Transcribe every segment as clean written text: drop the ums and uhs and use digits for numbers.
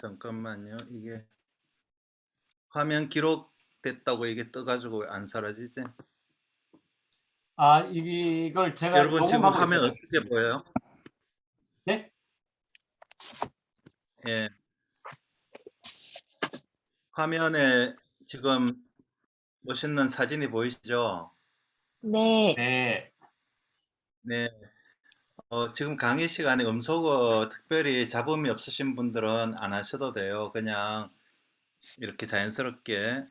잠깐만요. 이게 화면 기록됐다고 이게 떠가지고 왜 안 사라지지? 이걸 제가 여러분 지금 녹음하고 화면 있어서 어떻게 그렇습니다. 보여요? 네? 예, 화면에 지금 멋있는 사진이 보이시죠? 네, 네. 네, 지금 강의 시간에 음소거 특별히 잡음이 없으신 분들은 안 하셔도 돼요. 그냥 이렇게 자연스럽게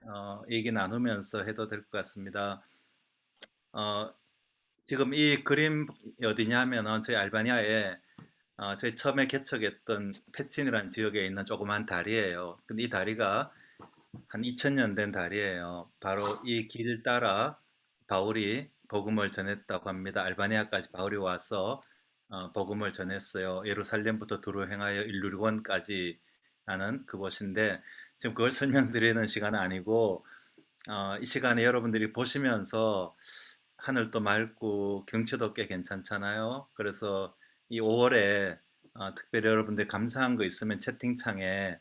얘기 나누면서 해도 될 것 같습니다. 어, 지금 이 그림 어디냐면은 저희 알바니아에 저희 처음에 개척했던 페친이라는 지역에 있는 조그만 다리예요. 근데 이 다리가 한 2000년 된 다리예요. 바로 이 길 따라 바울이 복음을 전했다고 합니다. 알바니아까지 바울이 와서 복음을 전했어요. 예루살렘부터 두루 행하여 일루리곤까지 하는 그곳인데 지금 그걸 설명드리는 시간은 아니고 이 시간에 여러분들이 보시면서 하늘도 맑고 경치도 꽤 괜찮잖아요. 그래서 이 5월에 특별히 여러분들 감사한 거 있으면 채팅창에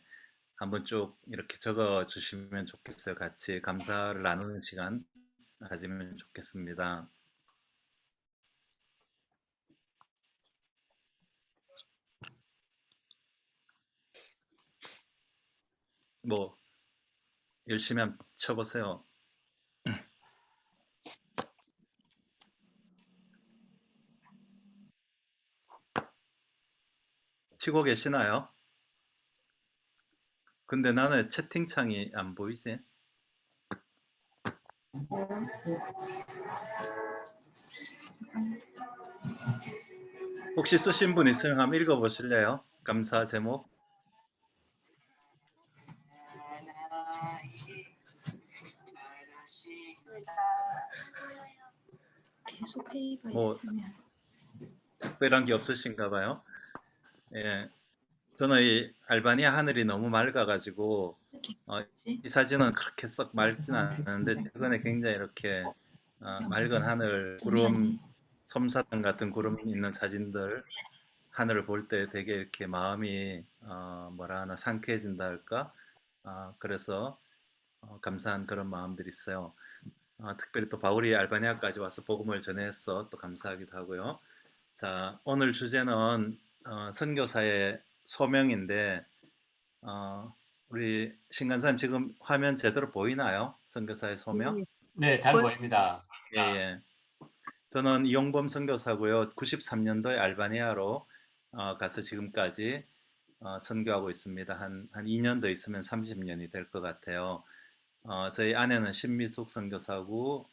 한번 쭉 이렇게 적어 주시면 좋겠어요. 같이 감사를 나누는 시간 가지면 좋겠습니다. 뭐 열심히 한번 쳐보세요. 치고 계시나요? 근데 나는 채팅창이 안 보이지? 혹시 쓰신 분 있으면 한번 읽어보실래요? 감사 제목? 계속 회의가 뭐 있으면. 특별한 게 없으신가 봐요. 예, 저는 이 알바니아 하늘이 너무 맑아가지고 이 사진은 그렇게 썩 맑진 않은데 최근에 굉장히 이렇게 맑은 하늘, 구름, 솜사탕 같은 구름 있는 사진들 하늘을 볼 때 되게 이렇게 마음이 뭐라 하나 상쾌해진다 할까? 그래서 감사한 그런 마음들이 있어요. 특별히 또 바울이 알바니아까지 와서 복음을 전해서 또 감사하기도 하고요. 자, 오늘 주제는 선교사의 소명인데 우리 신간사님 지금 화면 제대로 보이나요? 선교사의 소명? 네, 잘 보입니다. 예, 예. 저는 이용범 선교사고요. 93년도에 알바니아로 가서 지금까지 선교하고 있습니다. 한 2년 더 있으면 30년이 될 것 같아요. 저희 아내는 신미숙 선교사고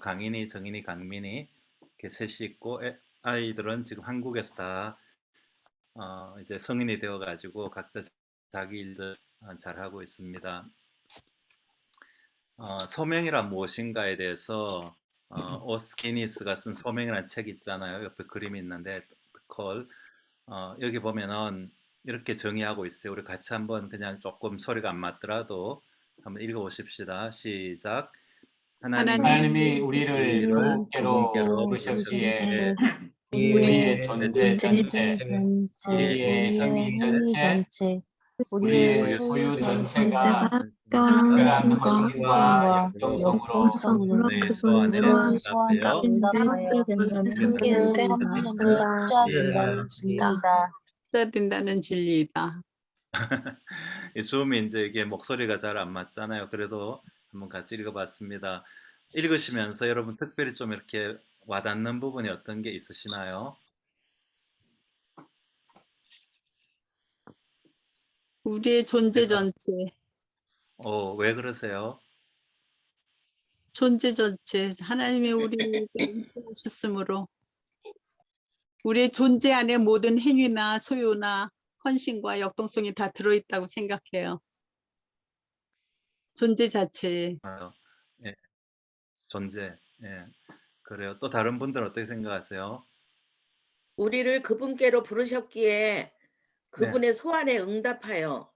강인이, 정인이, 강민이 이렇게 셋이 있고 아이들은 지금 한국에서 다 이제 성인이 되어가지고 각자 자기 일들 잘하고 있습니다. 소명이란 무엇인가에 대해서 오스키니스가 쓴 소명이라는 책 있잖아요. 옆에 그림이 있는데 콜 여기 보면은 이렇게 정의하고 있어요. 우리 같이 한번 그냥 조금 소리가 안 맞더라도 한번 읽어보십시다. 시작. 하나님이 우리를 우리를 그분께로 그분께로 부르셨기에 부르셨기에 우리의 우리의 존재 존재, 전체, 우리의 행위 전체, 우리의 소유 소유 전체가 전체가 특별한 특별한 신과 헌신과 역동성으로 공성으로 네, 그분의 소원 응답해요. 가운데 된다는 진리이다. 이 줌이 이제 이게 목소리가 잘 안 맞잖아요. 그래도 한번 같이 읽어봤습니다. 읽으시면서 여러분 특별히 좀 이렇게 와닿는 부분이 어떤 게 있으시나요? 우리의 존재 전체, 왜 그러세요? 존재 전체, 하나님의 우리를 인도하셨으므로 우리의 존재 안에 모든 행위나 소유나 헌신과 역동성이 다 들어있다고 생각해요. 존재 자체에. 예, 존재. 예, 그래요. 또 다른 분들은 어떻게 생각하세요? 우리를 그분께로 부르셨기에 네, 그분의 소원에 응답하여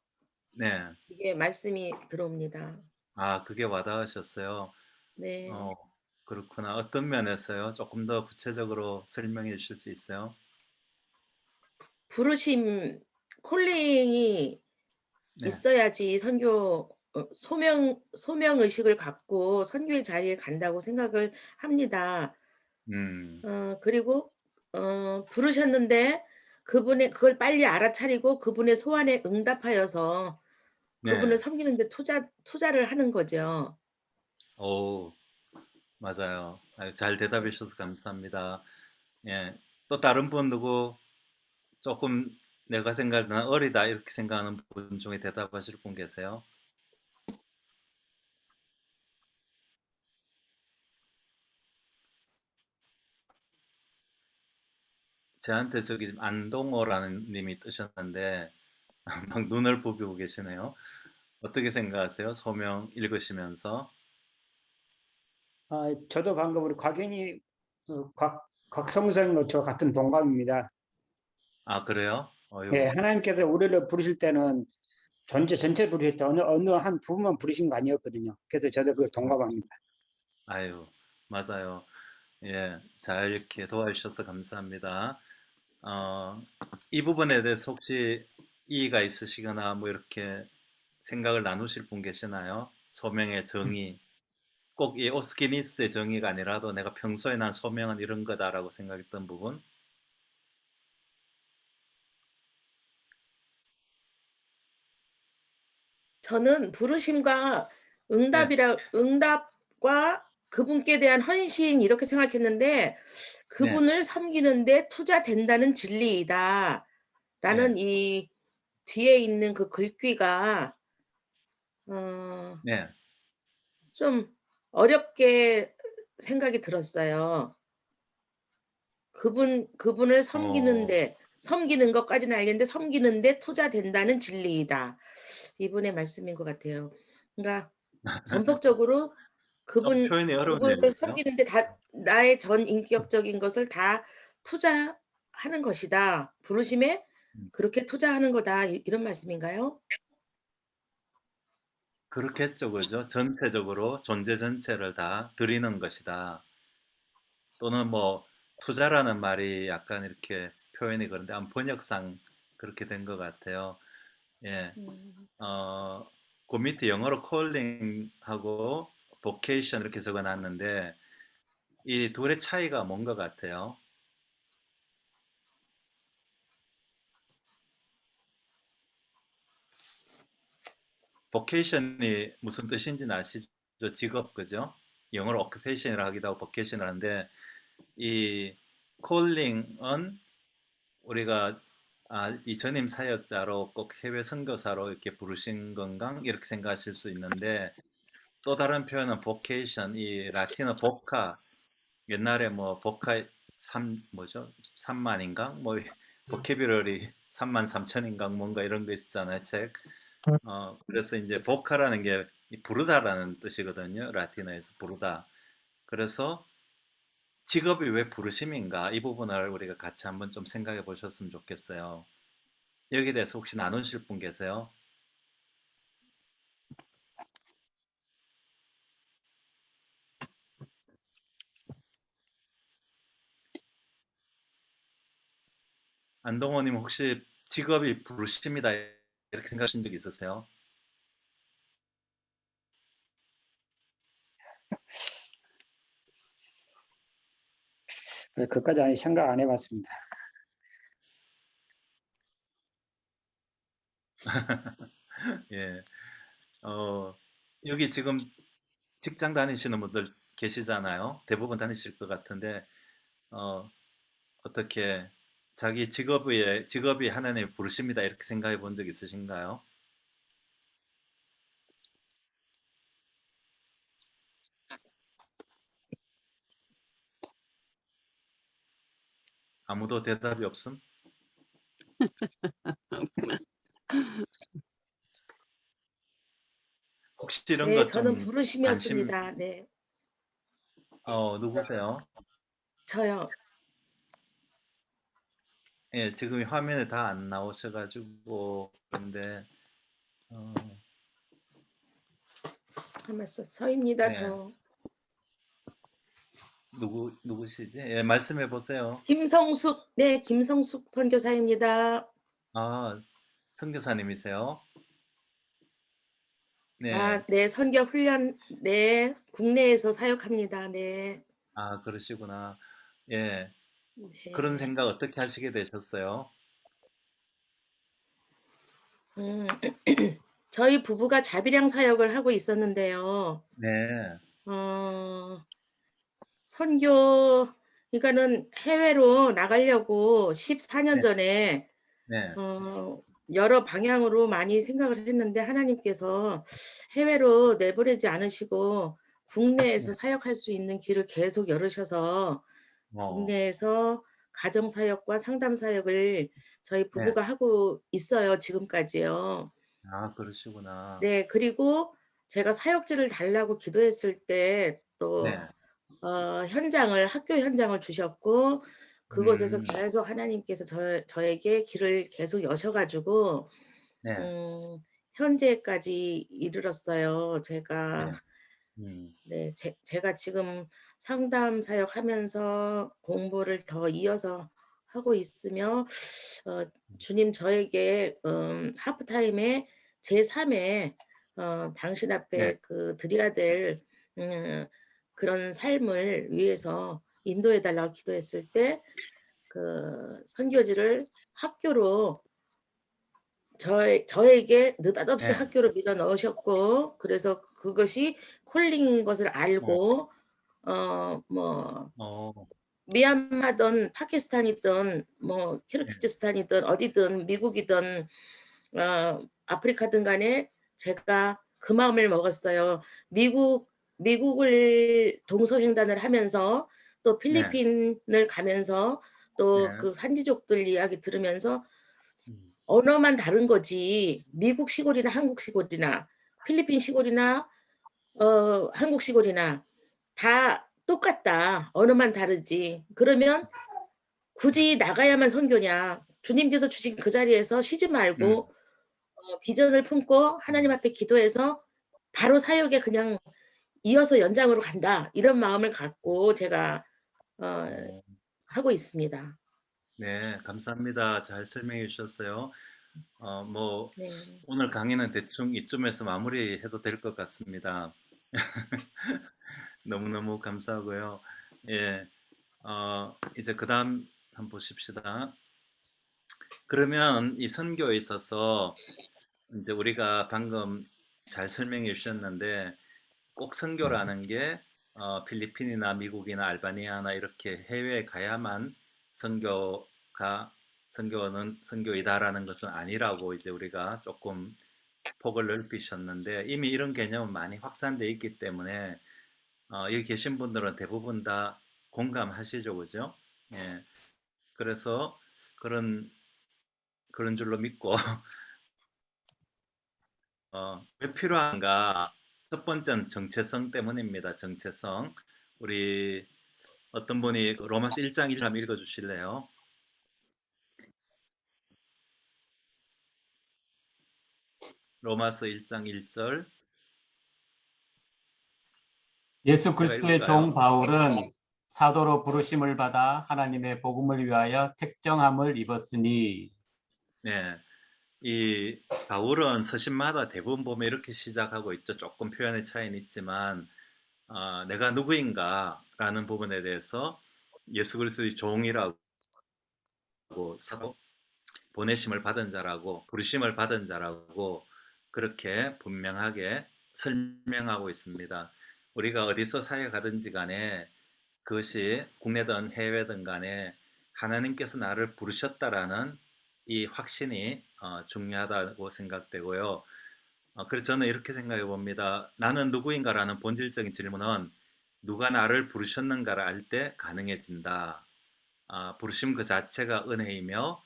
네. 이게 말씀이 들어옵니다. 그게 와닿으셨어요. 네. 그렇구나. 어떤 면에서요? 조금 더 구체적으로 설명해 주실 수 있어요? 부르심 콜링이 네. 있어야지 선교 소명 의식을 갖고 선교의 자리에 간다고 생각을 합니다. 그리고 부르셨는데 그걸 빨리 알아차리고 그분의 소원에 응답하여서 그분을 네. 섬기는 데 투자를 하는 거죠. 오, 맞아요. 아유, 잘 대답해 주셔서 감사합니다. 예. 또 다른 분 누구 조금 내가 생각할 때는 어리다 이렇게 생각하는 분 중에 대답하실 분 계세요? 저한테 저기 지금 안동호라는 님이 뜨셨는데 막 눈을 부비고 계시네요. 어떻게 생각하세요? 소명 읽으시면서. 저도 방금 우리 곽현이 곽성선 저와 같은 동감입니다. 아, 그래요? 어유. 예, 하나님께서 우리를 부르실 때는 존재 전체 부르실 때 어느 한 부분만 부르신 거 아니었거든요. 그래서 저도 그걸 동감합니다. 아유, 맞아요. 예, 잘 이렇게 도와주셔서 감사합니다. 이 부분에 대해서 혹시 이의가 있으시거나 뭐 이렇게 생각을 나누실 분 계시나요? 소명의 정의. 꼭 이 오스키니스의 정의가 아니라도 내가 평소에 난 소명은 이런 거다라고 생각했던 부분. 저는 부르심과 네, 응답과 그분께 대한 헌신 이렇게 생각했는데 네, 그분을 섬기는데 투자된다는 진리이다. 네, 라는 이 뒤에 있는 그 글귀가 어, 네. 좀 어렵게 생각이 들었어요. 그분을 어, 섬기는 것까지는 알겠는데 섬기는데 투자된다는 진리이다. 이분의 말씀인 것 같아요. 그러니까 전폭적으로 좀 표현이 그분을 어려운데요. 섬기는데 다 나의 전 인격적인 것을 다 투자하는 것이다. 부르심에 음, 그렇게 투자하는 거다. 이런 말씀인가요? 그렇겠죠, 그죠? 전체적으로 존재 전체를 다 드리는 것이다. 또는 뭐 투자라는 말이 약간 이렇게 표현이 그런데 아마 번역상 그렇게 된 것 같아요. 예, 음. 어, 그 밑에 영어로 calling하고 vocation 이렇게 적어놨는데 이 둘의 차이가 뭔 것 같아요? vocation이 무슨 뜻인지는 아시죠? 직업, 그죠? 영어로 occupation이라 하기도 하고 vocation을 하는데 이 calling은 우리가 이 전임 사역자로 꼭 해외 선교사로 이렇게 부르신 건가? 이렇게 생각하실 수 있는데 또 다른 표현은 vocation, 이 라틴어 voca, 옛날에 뭐 voca 3 뭐죠? 3만인가? 뭐 보캐뷸러리 3만 3천인가 뭔가 이런 거 있었잖아요, 책. 그래서 이제 voca라는 게 부르다라는 뜻이거든요. 라틴어에서 부르다. 그래서 직업이 왜 부르심인가? 이 부분을 우리가 같이 한번 좀 생각해 보셨으면 좋겠어요. 여기에 대해서 혹시 나누실 분 계세요? 안동호님 혹시 직업이 부르심이다 이렇게 생각하신 적 있으세요? 그것까지 아직 생각 안 해봤습니다. 예. 어, 여기 지금 직장 다니시는 분들 계시잖아요. 대부분 다니실 것 같은데, 어, 어떻게 자기 직업이 하나님의 부르심이다 이렇게 생각해 본 적 있으신가요? 아무도 대답이 없음? 혹시 이런 네, 것 저는 좀 관심, 부르심이었습니다. 네, 누구세요? 저요. 예, 지금 화면에 다 안 나오셔가지고, 그런데, 어, 하면서 저입니다. 네, 저. 누구시지? 예, 말씀해 보세요. 김성숙 선교사입니다. 아, 선교사님이세요? 네. 네, 선교 훈련, 네, 국내에서 사역합니다. 네, 아, 그러시구나. 예. 그런 네. 생각 어떻게 하시게 되셨어요? 음, 저희 부부가 자비량 사역을 하고 있었는데요. 네. 어, 선교, 그러니까는 해외로 나가려고 14년 네. 전에 네. 여러 방향으로 많이 생각을 했는데 하나님께서 해외로 내보내지 않으시고 네. 국내에서 사역할 수 있는 길을 계속 열으셔서 어. 국내에서 가정 사역과 상담 사역을 저희 네. 부부가 하고 있어요, 지금까지요. 아, 그러시구나. 네, 그리고 제가 사역지를 달라고 기도했을 때 또 네. 현장을 학교 현장을 주셨고 그곳에서 음. 계속 하나님께서 저에게 길을 계속 여셔 가지고 네. 현재까지 이르렀어요. 제가 네. 음. 네, 제가 지금 상담 사역하면서 공부를 더 이어서 하고 있으며 어 주님 저에게 하프타임에 제3의 당신 네. 앞에 그 드려야 될 음 그런 삶을 위해서 인도해 달라고 기도했을 때 그 선교지를 학교로 저에게 느닷없이 네. 학교로 밀어 넣으셨고 그래서 그것이 콜링인 것을 어. 알고 뭐 어. 미얀마든 파키스탄이든 뭐 네. 키르기즈스탄이든 어디든 미국이든 아프리카든 간에 제가 그 마음을 먹었어요. 미국을 동서횡단을 하면서 또 네. 필리핀을 가면서 또 네. 그 산지족들 이야기 들으면서 음. 언어만 다른 거지 미국 시골이나 한국 시골이나 필리핀 시골이나 한국 시골이나 다 똑같다. 언어만 다르지. 그러면 굳이 나가야만 선교냐. 주님께서 주신 그 자리에서 쉬지 음. 말고 비전을 품고 하나님 음. 앞에 기도해서 바로 사역에 그냥 이어서 연장으로 간다. 이런 마음을 갖고 제가 어 어. 하고 있습니다. 네. 감사합니다. 잘 설명해 주셨어요. 뭐 네. 오늘 강의는 대충 이쯤에서 마무리해도 될 것 같습니다. 너무너무 감사하고요. 예. 이제 그다음 한번 보십시다. 그러면 이 선교에 있어서 이제 우리가 방금 잘 설명해 주셨는데 꼭 선교라는 게 필리핀이나 미국이나 알바니아나 이렇게 해외에 가야만 선교가 선교는 선교이다라는 것은 아니라고 이제 우리가 조금 폭을 넓히셨는데 이미 이런 개념은 많이 확산되어 있기 때문에 여기 계신 분들은 대부분 다 공감하시죠, 그죠? 예. 그래서 그런 그런 줄로 믿고 왜 필요한가? 첫 번째는 정체성 때문입니다. 정체성. 우리 어떤 분이 로마서 1장 1절 한번 읽어 주실래요? 로마서 1장 1절. 예수 제가 그리스도의 종 읽을까요? 바울은 사도로 부르심을 받아 하나님의 복음을 위하여 택정함을 입었으니. 네. 이 바울은 서신마다 대부분 보면 이렇게 시작하고 있죠. 조금 표현의 차이는 있지만 내가 누구인가라는 부분에 대해서 예수 그리스도의 종이라고 사도 보내심을 받은 자라고 부르심을 받은 자라고 그렇게 분명하게 설명하고 있습니다. 우리가 어디서 사역하든지 간에 그것이 국내든 해외든 간에 하나님께서 나를 부르셨다라는 이 확신이 중요하다고 생각되고요. 그래서 저는 이렇게 생각해 봅니다. 나는 누구인가라는 본질적인 질문은 누가 나를 부르셨는가를 알 때 가능해진다. 부르심 그 자체가 은혜이며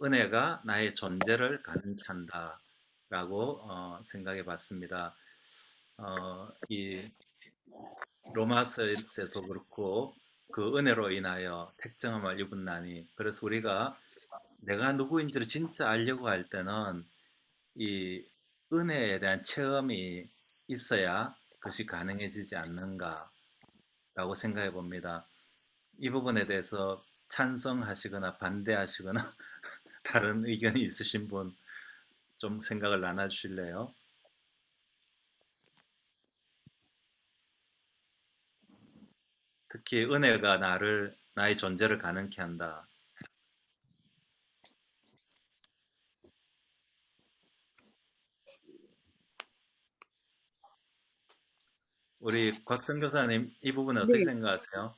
은혜가 나의 존재를 가능케 한다라고 생각해 봤습니다. 이 로마서에서도 그렇고 그 은혜로 인하여 택정함을 입었나니 그래서 우리가 내가 누구인지를 진짜 알려고 할 때는 이 은혜에 대한 체험이 있어야 그것이 가능해지지 않는가라고 생각해 봅니다. 이 부분에 대해서 찬성하시거나 반대하시거나 다른 의견이 있으신 분 좀 생각을 나눠 주실래요? 특히 은혜가 나의 존재를 가능케 한다. 우리 곽선 교사님 이 부분은 어떻게 네. 생각하세요?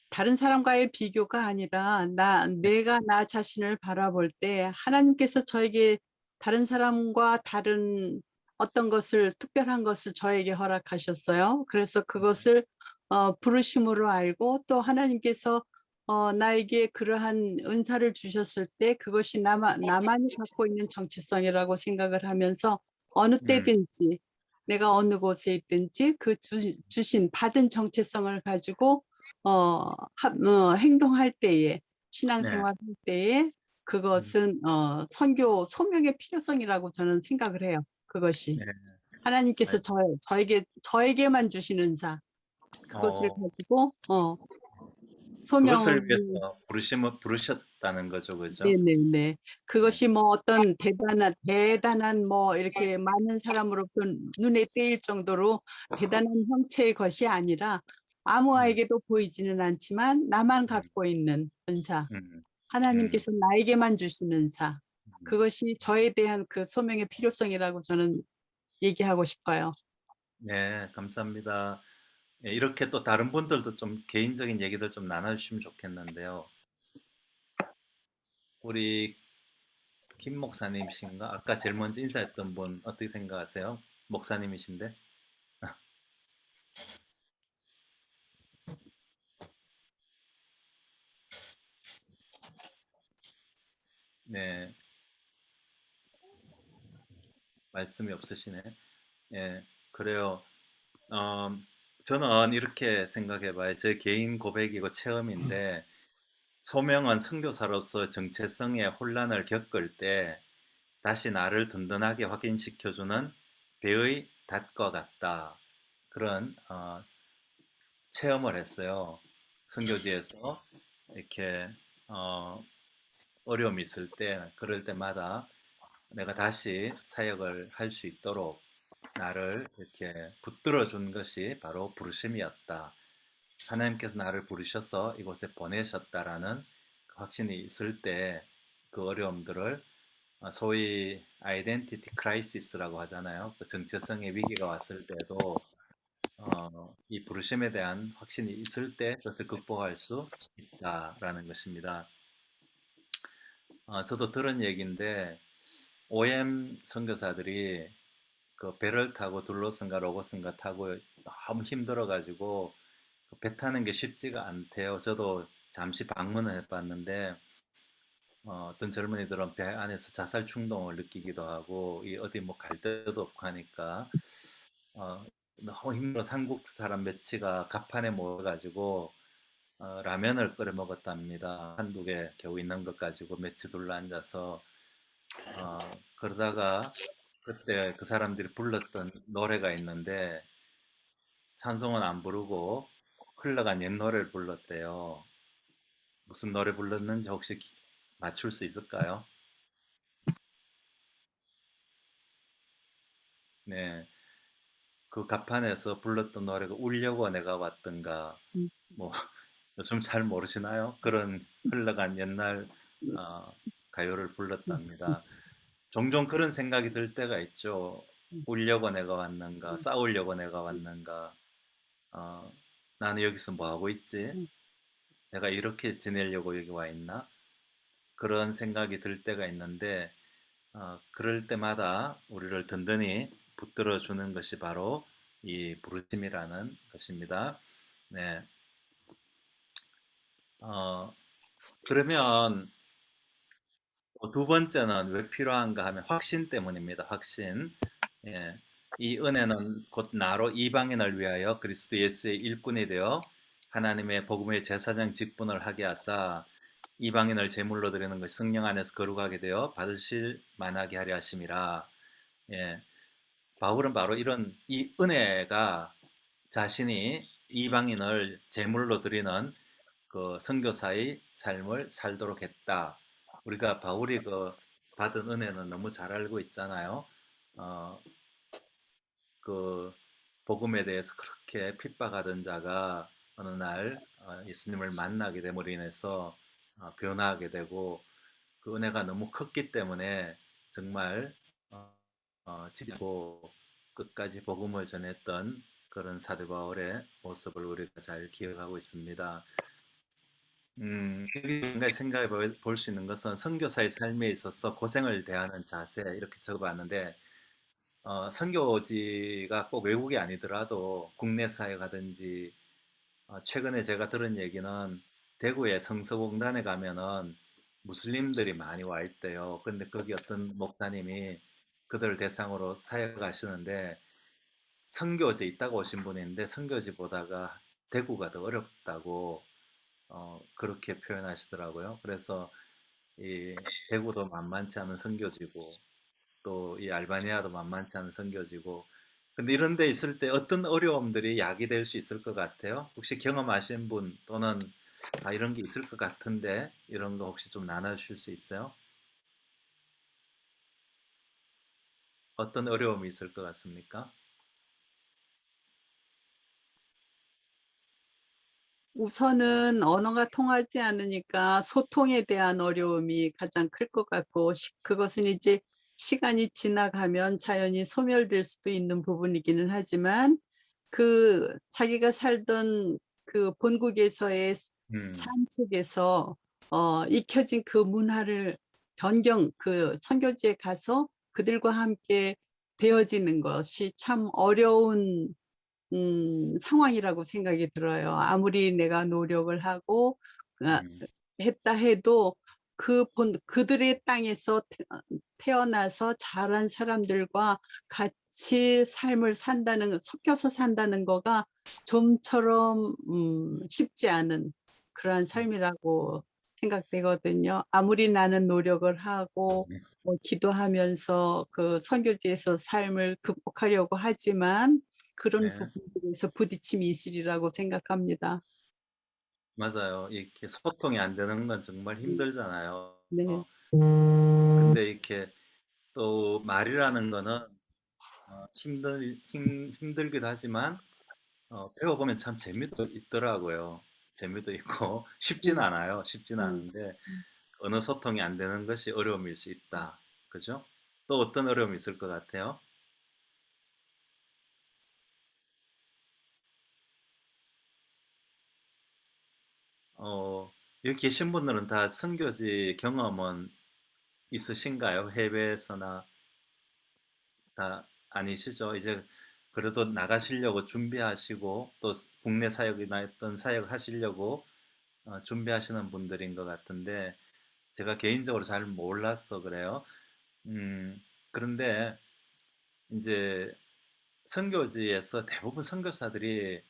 다른 사람과의 비교가 아니라 내가 나 자신을 바라볼 때 하나님께서 저에게 다른 사람과 다른 어떤 것을 특별한 것을 저에게 허락하셨어요. 그래서 그것을 부르심으로 알고 또 하나님께서 나에게 그러한 은사를 주셨을 때 그것이 나만이 갖고 있는 정체성이라고 생각을 하면서 어느 때든지 내가 어느 곳에 있든지 그 주신 받은 정체성을 가지고 행동할 때에 네. 신앙생활 할 때에 그것은 소명의 필요성이라고 저는 생각을 해요. 그것이 네. 하나님께서 저에게만 주신 은사 그것을 어, 가지고 그것을 소명을 위해서 부르셨다는 거죠, 그죠? 네네네. 그것이 뭐 어떤 대단한 뭐 이렇게 많은 사람으로부터 눈에 띄일 정도로 대단한 형체의 것이 아니라 아무에게도 보이지는 않지만 나만 갖고 있는 은사, 음, 하나님께서 나에게만 주신 은사, 음. 그것이 저에 대한 그 소명의 필요성이라고 저는 얘기하고 싶어요. 네, 감사합니다. 예, 이렇게 또 다른 분들도 좀 개인적인 얘기들 좀 나눠주시면 좋겠는데요. 우리 김 목사님이신가? 아까 제일 먼저 인사했던 분 어떻게 생각하세요? 목사님이신데? 네, 말씀이 없으시네. 예, 그래요. 어, 저는 이렇게 생각해봐요. 제 개인 고백이고 체험인데, 소명은 선교사로서 정체성의 혼란을 겪을 때 다시 나를 든든하게 확인시켜주는 배의 닷과 같다. 그런 체험을 했어요. 선교지에서 이렇게 어려움이 있을 때, 그럴 때마다 내가 다시 사역을 할 수 있도록 나를 이렇게 붙들어 준 것이 바로 부르심이었다. 하나님께서 나를 부르셔서 이곳에 보내셨다라는 그 확신이 있을 때 그 어려움들을 소위 아이덴티티 크라이시스라고 하잖아요. 그 정체성의 위기가 왔을 때도 이 부르심에 대한 확신이 있을 때 그것을 극복할 수 있다라는 것입니다. 저도 들은 얘기인데 OM 선교사들이 그 배를 타고 둘로슨가 로고슨가 타고 너무 힘들어가지고 배 타는 게 쉽지가 않대요. 저도 잠시 방문을 해봤는데 어떤 젊은이들은 배 안에서 자살 충동을 느끼기도 하고 이 어디 뭐 갈 데도 없고 하니까 어, 너무 힘들어 한국 사람 몇치가 갑판에 모여가지고 라면을 끓여 먹었답니다. 한국에 겨우 있는 것 가지고 며칠 둘러앉아서 그러다가 그때 그 사람들이 불렀던 노래가 있는데 찬송은 안 부르고 흘러간 옛 노래를 불렀대요. 무슨 노래 불렀는지 혹시 맞출 수 있을까요? 네, 그 가판에서 불렀던 노래가 울려고 내가 왔던가 뭐 요즘 잘 모르시나요? 그런 흘러간 옛날 어, 가요를 불렀답니다. 종종 그런 생각이 들 때가 있죠. 울려고 내가 왔는가, 싸우려고 내가 왔는가, 어, 나는 여기서 뭐 하고 있지? 내가 이렇게 지내려고 여기 와 있나? 그런 생각이 들 때가 있는데, 그럴 때마다 우리를 든든히 붙들어 주는 것이 바로 이 부르심이라는 것입니다. 네. 그러면 두 번째는 왜 필요한가 하면 확신 때문입니다. 확신. 예. 이 은혜는 곧 나로 이방인을 위하여 그리스도 예수의 일꾼이 되어 하나님의 복음의 제사장 직분을 하게 하사 이방인을 제물로 드리는 것이 성령 안에서 거룩하게 되어 받으실 만하게 하려 하심이라. 예. 바울은 바로 이런 이 은혜가 자신이 이방인을 제물로 드리는 그 선교사의 삶을 살도록 했다. 우리가 바울이 그 받은 은혜는 너무 잘 알고 있잖아요. 그 복음에 대해서 그렇게 핍박하던 자가 어느 날 예수님을 만나게 됨으로 인해서 변화하게 되고 그 은혜가 너무 컸기 때문에 정말 지키고 끝까지 복음을 전했던 그런 사도 바울의 모습을 우리가 잘 기억하고 있습니다. 여기 한 가지 생각해 볼 수 있는 것은 선교사의 삶에 있어서 고생을 대하는 자세 이렇게 적어봤는데 선교지가 꼭 외국이 아니더라도 국내 사역하든지 최근에 제가 들은 얘기는 대구의 성서공단에 가면은 무슬림들이 많이 와 있대요. 근데 거기 어떤 목사님이 그들을 대상으로 사역하시는데 선교지에 있다가 오신 분인데 선교지보다가 대구가 더 어렵다고 그렇게 표현하시더라고요. 그래서 이 대구도 만만치 않은 선교지고 또 이 알바니아도 만만치 않은 선교지고 근데 이런 데 있을 때 어떤 어려움들이 야기될 수 있을 것 같아요? 혹시 경험하신 분 또는 이런 게 있을 것 같은데 이런 거 혹시 좀 나눠주실 수 있어요? 어떤 어려움이 있을 것 같습니까? 우선은 언어가 통하지 않으니까 소통에 대한 어려움이 가장 클 것 같고 그것은 이제 시간이 지나가면 자연히 소멸될 수도 있는 부분이기는 하지만 그 자기가 살던 그 본국에서의 삶 속에서 익혀진 그 문화를 그 선교지에 가서 그들과 함께 되어지는 것이 참 어려운 상황이라고 생각이 들어요. 아무리 내가 노력을 하고 했다 해도 그들의 땅에서 태어나서 자란 사람들과 같이 삶을 섞여서 산다는 거가 좀처럼 쉽지 않은 그러한 삶이라고 생각되거든요. 아무리 나는 노력을 하고 뭐 기도하면서 그 선교지에서 삶을 극복하려고 하지만 그런 네, 부분들에서 부딪힘이 있으리라고 생각합니다. 맞아요. 이렇게 소통이 안 되는 건 정말 힘들잖아요. 네. 근데 이렇게 또 말이라는 거는 힘들기도 하지만 배워보면 참 재미도 있더라고요. 재미도 있고 쉽진 네. 않아요. 쉽진 않은데 언어 소통이 안 되는 것이 어려움일 수 있다. 그죠? 또 어떤 어려움이 있을 것 같아요? 여기 계신 분들은 다 선교지 경험은 있으신가요? 해외에서나 다 아니시죠? 이제 그래도 나가시려고 준비하시고 또 국내 사역이나 어떤 사역 하시려고 준비하시는 분들인 것 같은데 제가 개인적으로 잘 몰라서 그래요. 그런데 이제 선교지에서 대부분 선교사들이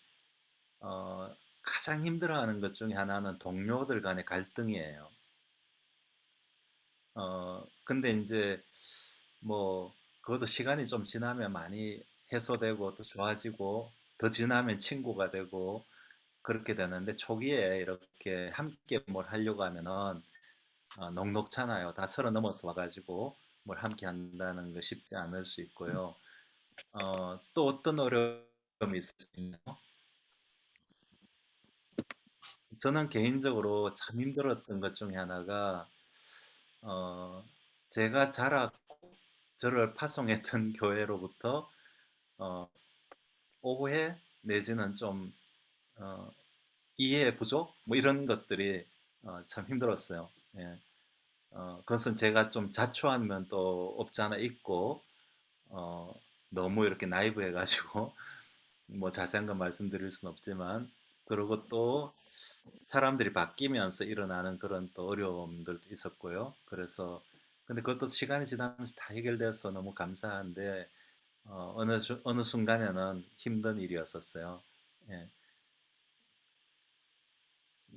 가장 힘들어하는 것 중에 하나는 동료들 간의 갈등이에요. 근데 이제 뭐 그것도 시간이 좀 지나면 많이 해소되고 또 좋아지고 더 지나면 친구가 되고 그렇게 되는데 초기에 이렇게 함께 뭘 하려고 하면은 녹록잖아요. 다 서로 넘어서 와가지고 뭘 함께 한다는 거 쉽지 않을 수 있고요. 또 어떤 어려움이 있으시나요? 저는 개인적으로 참 힘들었던 것 중에 하나가 어, 제가 자랐고 저를 파송했던 교회로부터 어, 오해 내지는 좀 어, 이해 부족 뭐 이런 것들이 참 힘들었어요. 예. 그것은 제가 좀 자초한 면도 없지 않아 있고 어, 너무 이렇게 나이브해가지고 뭐 자세한 건 말씀드릴 수는 없지만 그리고 또 사람들이 바뀌면서 일어나는 그런 또 어려움들도 있었고요. 그래서 근데 그것도 시간이 지나면서 다 해결돼서 너무 감사한데 어느 순간에는 힘든 일이었었어요. 예.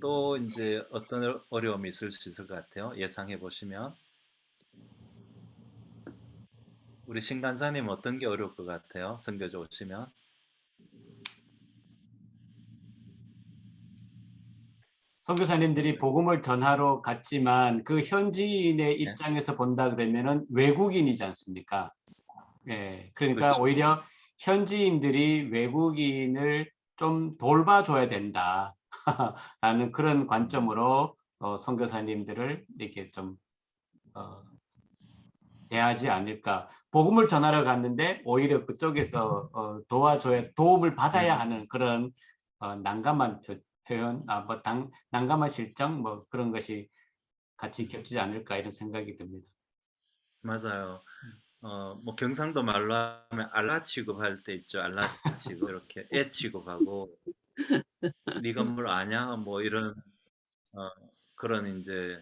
또 이제 어떤 어려움이 있을 수 있을 것 같아요. 예상해 보시면 우리 신간사님 어떤 게 어려울 것 같아요? 선교조 오시면 선교사님들이 복음을 전하러 갔지만 그 현지인의 네. 입장에서 본다 그러면은 외국인이지 않습니까? 예, 그러니까 그렇죠. 오히려 현지인들이 외국인을 좀 돌봐줘야 된다 라는 그런 관점으로 선교사님들을 이렇게 좀 대하지 않을까. 복음을 전하러 갔는데 오히려 그쪽에서 도움을 받아야 하는 그런 난감한 표현, 난감한 실정 뭐 그런 것이 같이 겹치지 않을까 이런 생각이 듭니다. 맞아요. 뭐 경상도 말로 하면 알라 취급할 때 있죠. 알라 취급 이렇게 애 취급하고 네가 뭘 아냐 뭐 이런 어, 그런 이제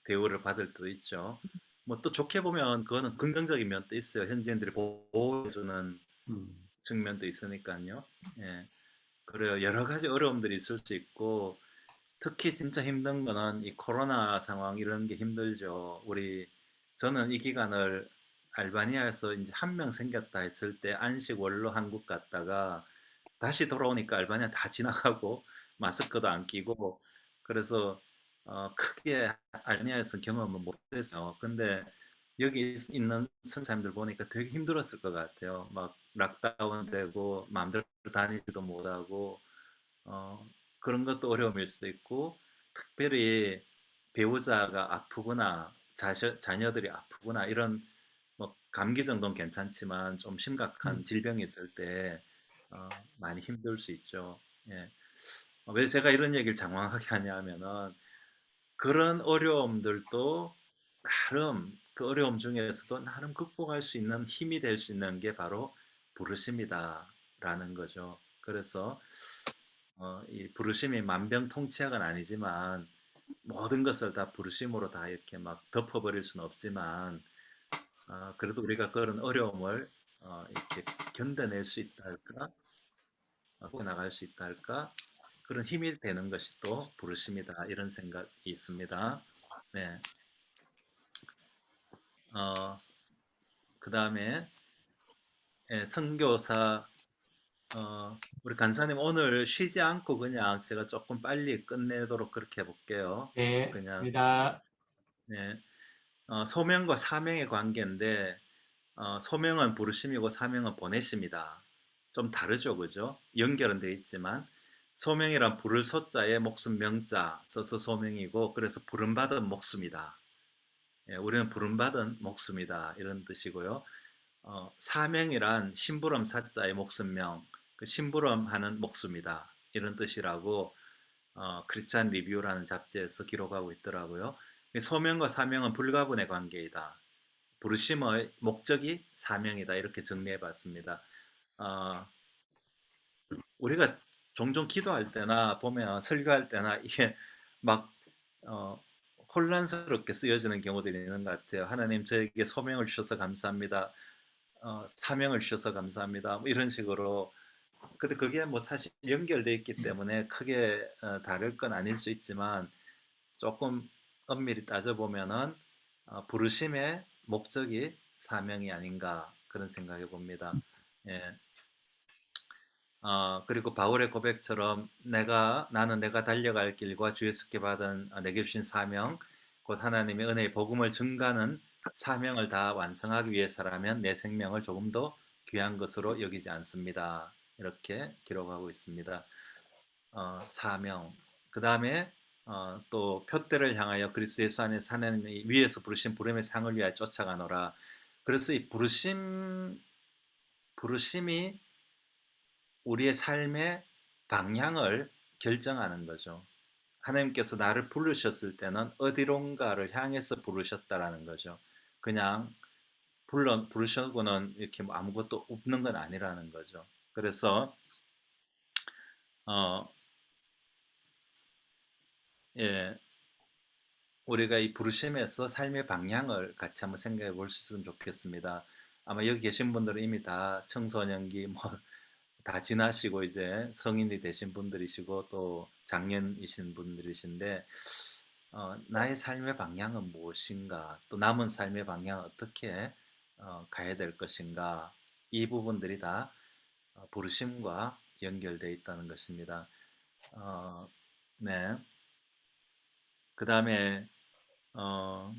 대우를 받을 때도 있죠. 뭐 또 좋게 보면 그거는 긍정적인 면도 있어요. 현지인들이 보호해주는 음, 측면도 있으니까요. 예. 그래요. 여러 가지 어려움들이 있을 수 있고 특히 진짜 힘든 거는 이 코로나 상황 이런 게 힘들죠. 저는 이 기간을 알바니아에서 이제 한 명 생겼다 했을 때 안식 원로 한국 갔다가 다시 돌아오니까 알바니아 다 지나가고 마스크도 안 끼고 그래서 크게 알바니아에서 경험을 못했어요. 근데 여기 있는 선생님들 보니까 되게 힘들었을 것 같아요. 막 락다운 되고 마음대로 다니지도 못하고 어, 그런 것도 어려움일 수도 있고, 특별히 배우자가 아프거나 자녀들이 아프거나 이런 뭐 감기 정도는 괜찮지만 좀 심각한 질병이 있을 때 많이 힘들 수 있죠. 예. 왜 제가 이런 얘기를 장황하게 하냐면은 그런 어려움들도 나름 그 어려움 중에서도 나름 극복할 수 있는 힘이 될 수 있는 게 바로 부르심이다라는 거죠. 그래서 이 부르심이 만병통치약은 아니지만 모든 것을 다 부르심으로 다 이렇게 막 덮어버릴 수는 없지만 그래도 우리가 그런 어려움을 이렇게 견뎌낼 수 있다 할까, 나갈 수 있다 할까, 그런 힘이 되는 것이 또 부르심이다 이런 생각이 있습니다. 네. 그 다음에 선교사 우리 간사님 오늘 쉬지 않고 그냥 제가 조금 빨리 끝내도록 그렇게 해볼게요. 네, 그냥 있습니다. 네. 소명과 사명의 관계인데 소명은 부르심이고 사명은 보내심이다. 좀 다르죠, 그죠? 연결은 돼 있지만 소명이란 부를 소자에 목숨 명자 써서 소명이고 그래서 부름받은 목숨이다. 예, 우리는 부름받은 목숨이다 이런 뜻이고요. 사명이란 심부름 사자의 목숨명, 그 심부름하는 목숨이다 이런 뜻이라고 크리스찬 리뷰라는 잡지에서 기록하고 있더라고요. 소명과 사명은 불가분의 관계이다. 부르심의 목적이 사명이다 이렇게 정리해 봤습니다. 우리가 종종 기도할 때나 보면 설교할 때나 이게 막 어, 혼란스럽게 쓰여지는 경우들이 있는 것 같아요. 하나님 저에게 소명을 주셔서 감사합니다. 사명을 주셔서 감사합니다. 뭐 이런 식으로. 근데 그게 뭐 사실 연결돼 있기 때문에 크게 다를 건 아닐 수 있지만 조금 엄밀히 따져보면은 부르심의 목적이 사명이 아닌가 그런 생각해 봅니다. 예. 그리고 바울의 고백처럼 나는 내가 달려갈 길과 주 예수께 받은 내게 주신 사명, 곧 하나님의 은혜의 복음을 증가하는 사명을 다 완성하기 위해서라면 내 생명을 조금 더 귀한 것으로 여기지 않습니다. 이렇게 기록하고 있습니다. 사명. 그 다음에 또 표대를 향하여 그리스도 예수 안에서 하나님이 위에서 부르신 부름의 상을 위하여 쫓아가노라. 그래서 이 부르심이 우리의 삶의 방향을 결정하는 거죠. 하나님께서 나를 부르셨을 때는 어디론가를 향해서 부르셨다라는 거죠. 그냥 부르시고는 이렇게 뭐 아무것도 없는 건 아니라는 거죠. 그래서 어, 예, 우리가 이 부르심에서 삶의 방향을 같이 한번 생각해 볼 수 있으면 좋겠습니다. 아마 여기 계신 분들은 이미 다 청소년기 뭐 다 지나시고 이제 성인이 되신 분들이시고 또 장년이신 분들이신데 나의 삶의 방향은 무엇인가 또 남은 삶의 방향은 어떻게 가야 될 것인가 이 부분들이 다 부르심과 연결되어 있다는 것입니다. 네. 그 다음에 어,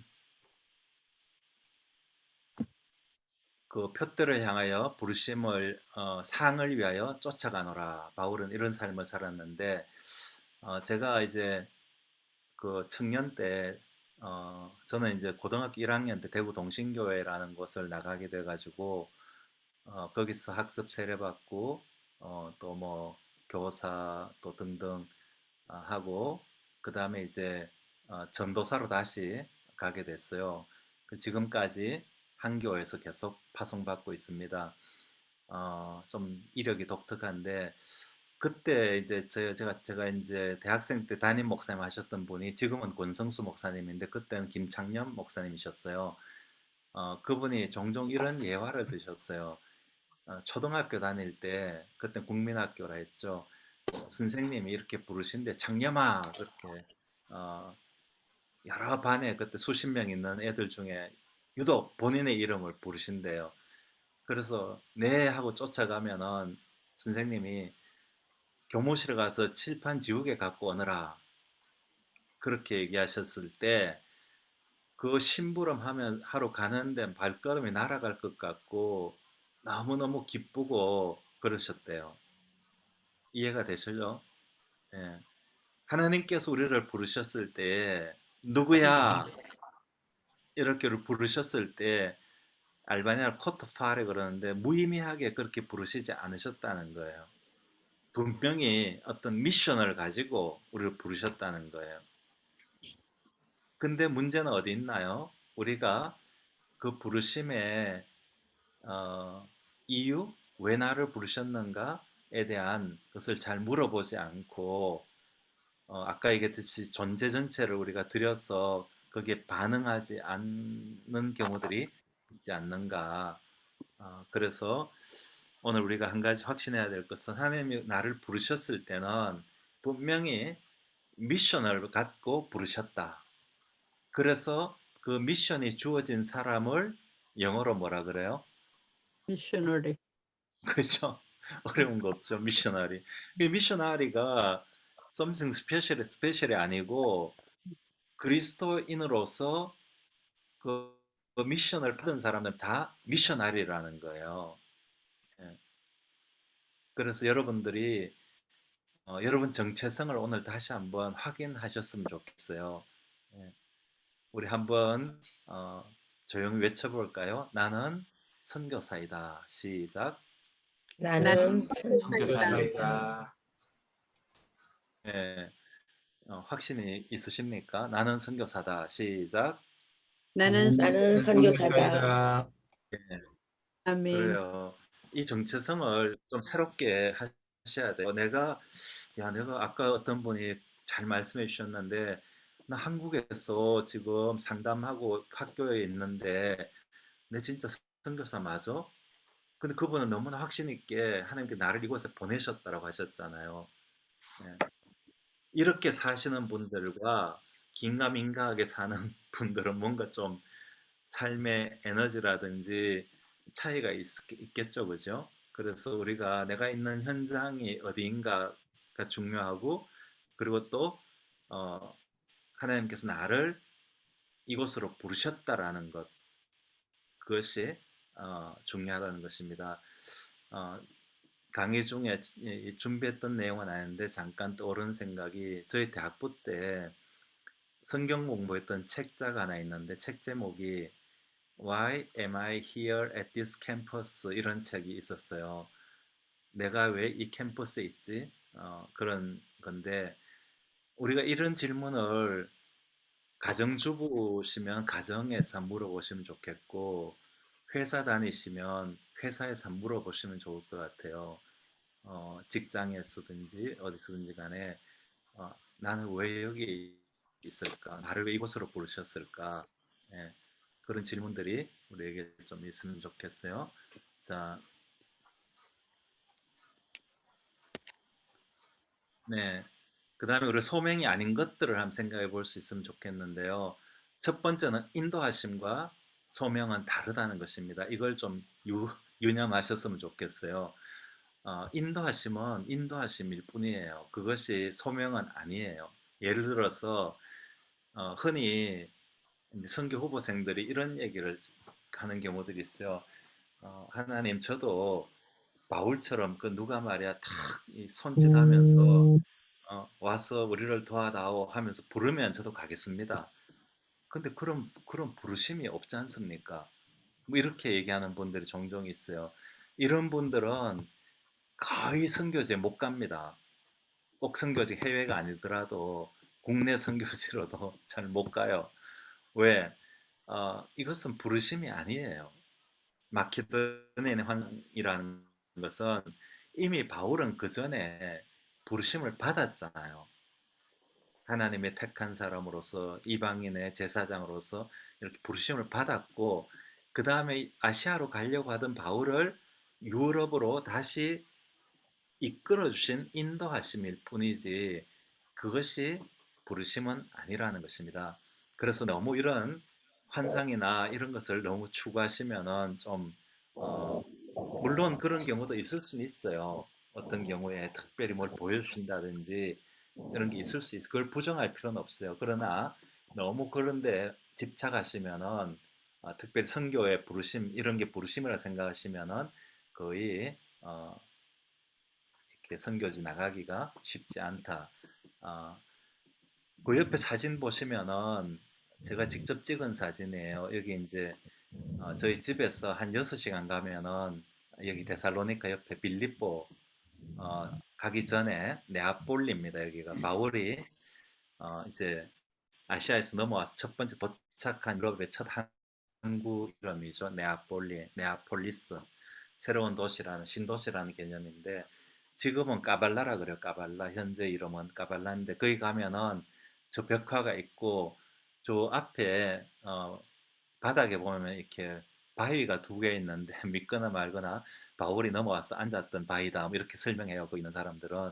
그 표대를 향하여 부르심을 상을 위하여 쫓아가노라. 바울은 이런 삶을 살았는데 제가 이제 그 청년 때 저는 이제 고등학교 1학년 때 대구 동신교회라는 곳을 나가게 돼 가지고 거기서 학습 세례받고 또 뭐 교사 또 등등 하고 그 다음에 이제 전도사로 다시 가게 됐어요. 지금까지 한 교회에서 계속 파송받고 있습니다. 좀 이력이 독특한데 그때 이제 제가 이제 대학생 때 담임 목사님 하셨던 분이 지금은 권성수 목사님인데 그때는 김창념 목사님이셨어요. 그분이 종종 이런 예화를 드셨어요. 초등학교 다닐 때 그때 국민학교라 했죠. 선생님이 이렇게 부르신데 창념아 그렇게 여러 반에 그때 수십 명 있는 애들 중에 유독 본인의 이름을 부르신대요. 그래서 네 하고 쫓아가면은 선생님이 교무실에 가서 칠판 지우개 갖고 오너라 그렇게 얘기하셨을 때 그 심부름 하러 가는데 발걸음이 날아갈 것 같고 너무너무 기쁘고 그러셨대요. 이해가 되시죠? 예. 하나님께서 우리를 부르셨을 때 누구야 이렇게 부르셨을 때 알바니아로 코트파레 그러는데 무의미하게 그렇게 부르시지 않으셨다는 거예요. 분명히 어떤 미션을 가지고 우리를 부르셨다는 거예요. 근데 문제는 어디 있나요? 우리가 그 부르심의 이유, 왜 나를 부르셨는가에 대한 것을 잘 물어보지 않고 아까 얘기했듯이 존재 전체를 우리가 들여서 거기에 반응하지 않는 경우들이 있지 않는가. 그래서 오늘 우리가 한 가지 확신해야 될 것은 하나님이 나를 부르셨을 때는 분명히 미션을 갖고 부르셨다. 그래서 그 미션이 주어진 사람을 영어로 뭐라 그래요? 미셔너리. 그죠? 어려운 거 없죠, 미셔너리. 이 미셔너리가 something 스페셜이 아니고 그리스도인으로서 그 미션을 받은 사람은 다 미셔너리라는 거예요. 예. 그래서 여러분들이 여러분 정체성을 오늘 다시 한번 확인하셨으면 좋겠어요. 예. 우리 한번 조용히 외쳐볼까요? 나는 선교사이다. 시작. 나는 선교사이다. 예. 확신이 있으십니까? 나는 선교사다. 시작. 나는 나는 선교사다. 예. 아멘. 그래요. 이 정체성을 좀 새롭게 하셔야 돼요. 내가 아까 어떤 분이 잘 말씀해 주셨는데, 나 한국에서 지금 상담하고 학교에 있는데, 내 진짜 선교사 맞아? 근데 그분은 너무나 확신 있게 하나님께 나를 이곳에 보내셨다라고 하셨잖아요. 예. 이렇게 사시는 분들과 긴가민가하게 사는 분들은 뭔가 좀 삶의 에너지라든지 차이가 있겠죠, 그죠? 그래서 우리가 내가 있는 현장이 어디인가가 중요하고, 그리고 또 어, 하나님께서 나를 이곳으로 부르셨다라는 것, 그것이 중요하다는 것입니다. 어, 강의 중에 준비했던 내용은 아닌데 잠깐 떠오른 생각이 저희 대학부 때 성경 공부했던 책자가 하나 있는데 책 제목이 Why am I here at this campus? 이런 책이 있었어요. 내가 왜 이 캠퍼스에 있지? 그런 건데 우리가 이런 질문을 가정주부시면 가정에서 물어보시면 좋겠고 회사 다니시면 회사에서 물어보시면 좋을 것 같아요. 직장에서든지 어디서든지 간에 나는 왜 여기 있을까? 나를 왜 이곳으로 부르셨을까? 예, 그런 질문들이 우리에게 좀 있으면 좋겠어요. 자, 네. 그 다음에 우리 소명이 아닌 것들을 한번 생각해 볼 수 있으면 좋겠는데요. 첫 번째는 인도하심과 소명은 다르다는 것입니다. 이걸 좀 유념하셨으면 좋겠어요. 인도하심은 인도하심일 뿐이에요. 그것이 소명은 아니에요. 예를 들어서 흔히 이제 선교 후보생들이 이런 얘기를 하는 경우들이 있어요. 하나님 저도 바울처럼 그 누가 말이야 탁이 손짓하면서 와서 우리를 도와다오 하면서 부르면 저도 가겠습니다. 근데 그런 부르심이 없지 않습니까? 뭐 이렇게 얘기하는 분들이 종종 있어요. 이런 분들은 거의 선교지에 못 갑니다. 꼭 선교지 해외가 아니더라도 국내 선교지로도 잘 못 가요. 왜? 이것은 부르심이 아니에요. 마케도니아의 환이라는 것은 이미 바울은 그 전에 부르심을 받았잖아요. 하나님의 택한 사람으로서 이방인의 제사장으로서 이렇게 부르심을 받았고 그 다음에 아시아로 가려고 하던 바울을 유럽으로 다시 이끌어 주신 인도하심일 뿐이지 그것이 부르심은 아니라는 것입니다. 그래서 너무 이런 환상이나 이런 것을 너무 추구하시면은 좀 물론 그런 경우도 있을 수는 있어요. 어떤 경우에 특별히 뭘 보여주신다든지 이런 게 있을 수 있어요. 그걸 부정할 필요는 없어요. 그러나 너무 그런데 집착하시면은 특별히 선교의 부르심 이런 게 부르심이라 생각하시면은 거의 이렇게 선교지 나가기가 쉽지 않다. 어, 그 옆에 사진 보시면은 제가 직접 찍은 사진이에요. 여기 이제 저희 집에서 한 6시간 가면은 여기 데살로니카 옆에 빌립보 가기 전에 네아폴리입니다. 여기가 바울이 이제 아시아에서 넘어와서 첫 번째 도착한 유럽의 첫 항구 이름이죠. 네아폴리스. 새로운 도시라는 신도시라는 개념인데 지금은 까발라라 그래요. 까발라. 현재 이름은 까발라인데 거기 가면은 저 벽화가 있고 저 앞에 바닥에 보면 이렇게 바위가 2개 있는데 믿거나 말거나 바울이 넘어와서 앉았던 바위다 뭐 이렇게 설명해요. 거기 있는 사람들은.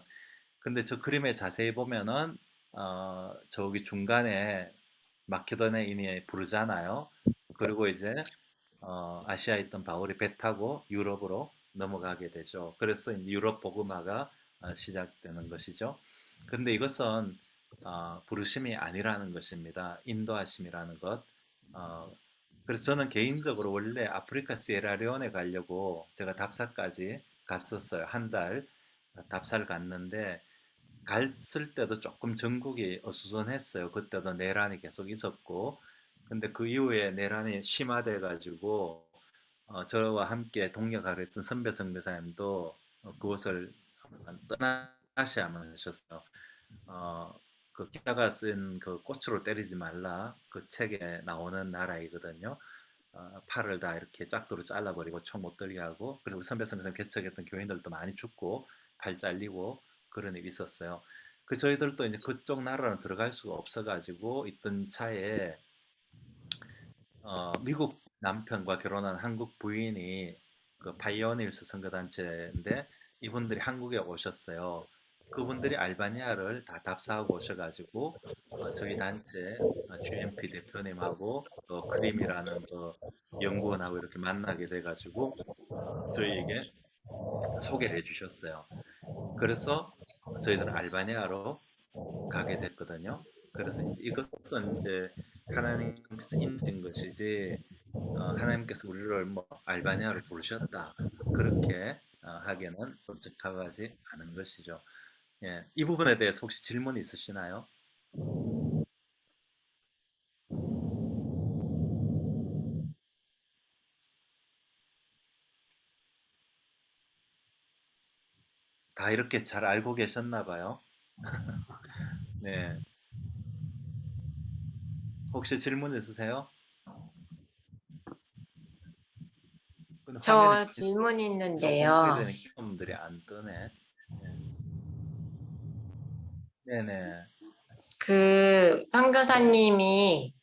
근데 저 그림에 자세히 보면은 저기 중간에 마케도니아인이 부르잖아요. 그리고 이제 아시아에 있던 바울이 배 타고 유럽으로 넘어가게 되죠. 그래서 이제 유럽 복음화가 시작되는 것이죠. 그런데 이것은 부르심이 아니라는 것입니다. 인도하심이라는 것. 어, 그래서 저는 개인적으로 원래 아프리카 시에라레온에 가려고 제가 답사까지 갔었어요. 한 달 답사를 갔는데 갔을 때도 조금 전국이 어수선했어요. 그때도 내란이 계속 있었고 근데 그 이후에 내란이 심화돼 가지고 저와 함께 동역하려 했던 선배 선교사님도 그곳을 떠나셔야만 하셨어요. 그 기자가 쓴 그 꽃으로 때리지 말라 그 책에 나오는 나라이거든요. 팔을 다 이렇게 짝도로 잘라버리고 총 못 들게 하고 그리고 선배 선교사님 개척했던 교인들도 많이 죽고 팔 잘리고 그런 일이 있었어요. 그 저희들도 이제 그쪽 나라로 들어갈 수가 없어가지고 있던 차에 미국 남편과 결혼한 한국 부인이 그 파이오니르스 선교단체인데 이분들이 한국에 오셨어요. 그분들이 알바니아를 다 답사하고 오셔가지고 저희 단체 GMP 대표님하고 또 크림이라는 그 연구원하고 이렇게 만나게 돼가지고 저희에게 소개를 해주셨어요. 그래서 저희들은 알바니아로 가게 됐거든요. 그래서 이제 이것은 이제 하나님께서 인신 것이지 하나님께서 우리를 뭐 알바니아를 부르셨다 그렇게 하기에는 솔직하지 않은 것이죠. 예, 이 부분에 대해서 혹시 질문 있으시나요? 다 이렇게 잘 알고 계셨나 봐요. 네, 혹시 질문 있으세요? 근데 화면에 저 질문 조금 있는데요. 오래되니까 사람들이 안 뜨네. 네네. 그 선교사님이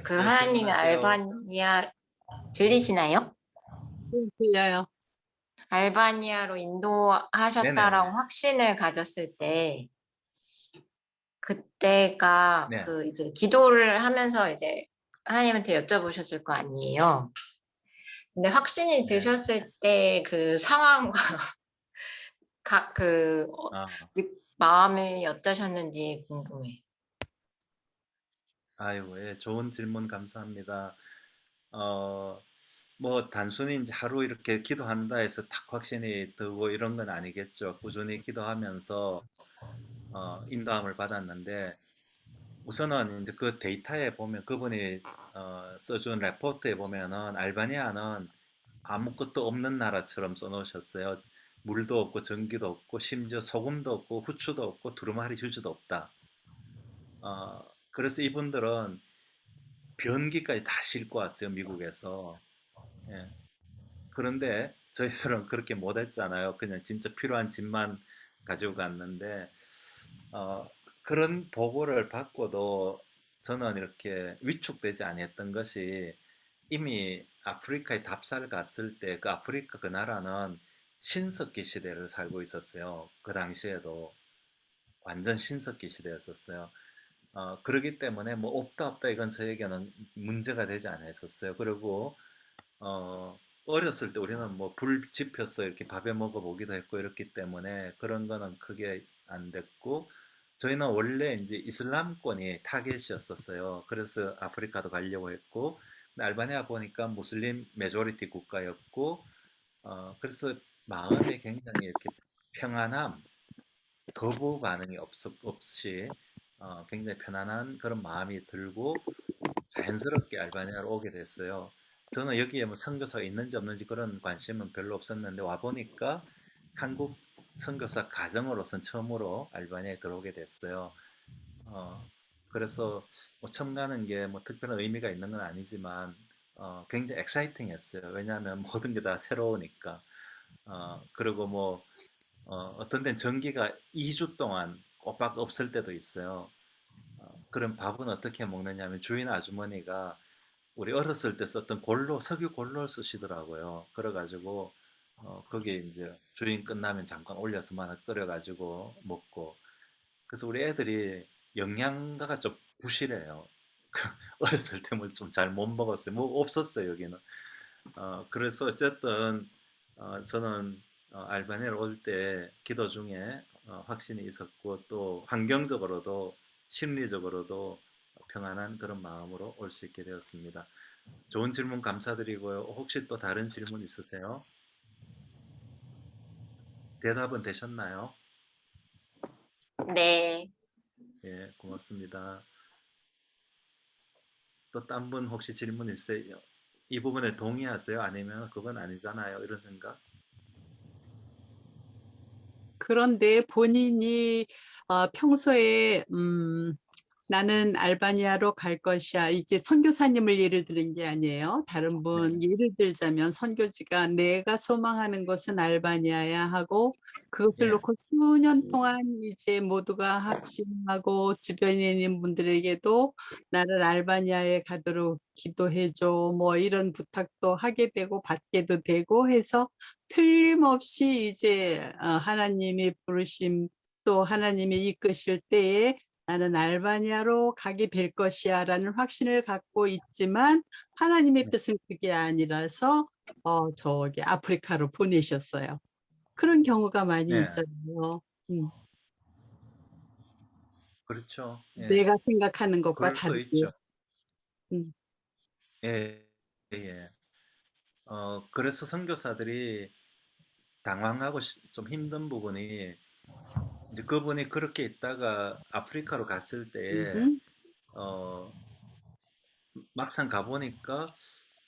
그 네, 하나님의 질문하세요. 알바니아 들리시나요? 들려요. 알바니아로 인도하셨다라고 네네네. 확신을 가졌을 때 그때가 네. 그 이제 기도를 하면서 이제 하나님한테 여쭤보셨을 거 아니에요. 근데 확신이 네. 드셨을 때 그 상황과 아, 마음이 어떠셨는지 궁금해. 아이고, 예, 좋은 질문 감사합니다. 어, 뭐 단순히 이제 하루 이렇게 기도한다 해서 탁 확신이 들고 이런 건 아니겠죠. 꾸준히 기도하면서 인도함을 받았는데 우선은 이제 그 데이터에 보면 그분이 써준 레포트에 보면은 알바니아는 아무것도 없는 나라처럼 써놓으셨어요. 물도 없고 전기도 없고 심지어 소금도 없고 후추도 없고 두루마리 휴지도 없다. 그래서 이분들은 변기까지 다 싣고 왔어요, 미국에서. 예. 그런데 저희들은 그렇게 못했잖아요. 그냥 진짜 필요한 짐만 가지고 갔는데 어, 그런 보고를 받고도 저는 이렇게 위축되지 않았던 것이 이미 아프리카에 답사를 갔을 때 그 아프리카 그 나라는 신석기 시대를 살고 있었어요. 그 당시에도 완전 신석기 시대였었어요. 그러기 때문에 뭐 없다 없다 이건 저에게는 문제가 되지 않았었어요. 그리고 어렸을 때 우리는 뭐 불 지펴서 이렇게 밥에 먹어 보기도 했고 이렇기 때문에 그런 거는 크게 안 됐고 저희는 원래 이제 이슬람권이 타겟이었었어요. 그래서 아프리카도 가려고 했고 근데 알바니아 보니까 무슬림 메조리티 국가였고 그래서 마음에 굉장히 이렇게 평안함, 거부 반응이 없이 굉장히 편안한 그런 마음이 들고 자연스럽게 알바니아로 오게 됐어요. 저는 여기에 뭐 선교사가 있는지 없는지 그런 관심은 별로 없었는데 와 보니까 한국 선교사 가정으로선 처음으로 알바니아에 들어오게 됐어요. 어, 그래서 뭐 처음 가는 게 뭐 특별한 의미가 있는 건 아니지만 굉장히 엑사이팅했어요. 왜냐하면 모든 게 다 새로우니까. 그리고 뭐 어떤 데는 전기가 2주 동안 꼬박 없을 때도 있어요. 그럼 밥은 어떻게 먹느냐면 주인 아주머니가 우리 어렸을 때 썼던 골로 석유 골로를 쓰시더라고요. 그래가지고 거기에 이제 주인 끝나면 잠깐 올려서만 끓여가지고 먹고 그래서 우리 애들이 영양가가 좀 부실해요. 어렸을 때 뭘 좀 잘 못 먹었어요. 뭐 없었어요 여기는. 그래서 어쨌든 저는 알바니아로 올 때 기도 중에 확신이 있었고 또 환경적으로도 심리적으로도 평안한 그런 마음으로 올 수 있게 되었습니다. 좋은 질문 감사드리고요. 혹시 또 다른 질문 있으세요? 대답은 되셨나요? 네. 예, 고맙습니다. 또 딴 분 혹시 질문 있으세요? 이 부분에 동의하세요? 아니면 그건 아니잖아요. 이런 생각? 그런데 본인이 평소에 나는 알바니아로 갈 것이야. 이제 선교사님을 예를 들은 게 아니에요. 다른 분 네. 예를 들자면 선교지가 내가 소망하는 것은 알바니아야 하고 그것을 예. 놓고 수년 동안 이제 모두가 합심하고 주변에 있는 분들에게도 나를 알바니아에 가도록 기도해줘. 뭐 이런 부탁도 하게 되고 받게도 되고 해서 틀림없이 이제 하나님이 부르심 또 하나님이 이끄실 때에 나는 알바니아로 가게 될 것이야 라는 확신을 갖고 있지만 하나님의 네. 뜻은 그게 아니라서 저기 아프리카로 보내셨어요. 그런 경우가 많이 네. 있잖아요. 그렇죠. 예. 내가 생각하는 것과 그럴 수 다르게. 있죠. 음. 예. 예. 그래서 선교사들이 당황하고 좀 힘든 부분이 이제 그분이 그렇게 있다가 아프리카로 갔을 때에 음. 어, 막상 가보니까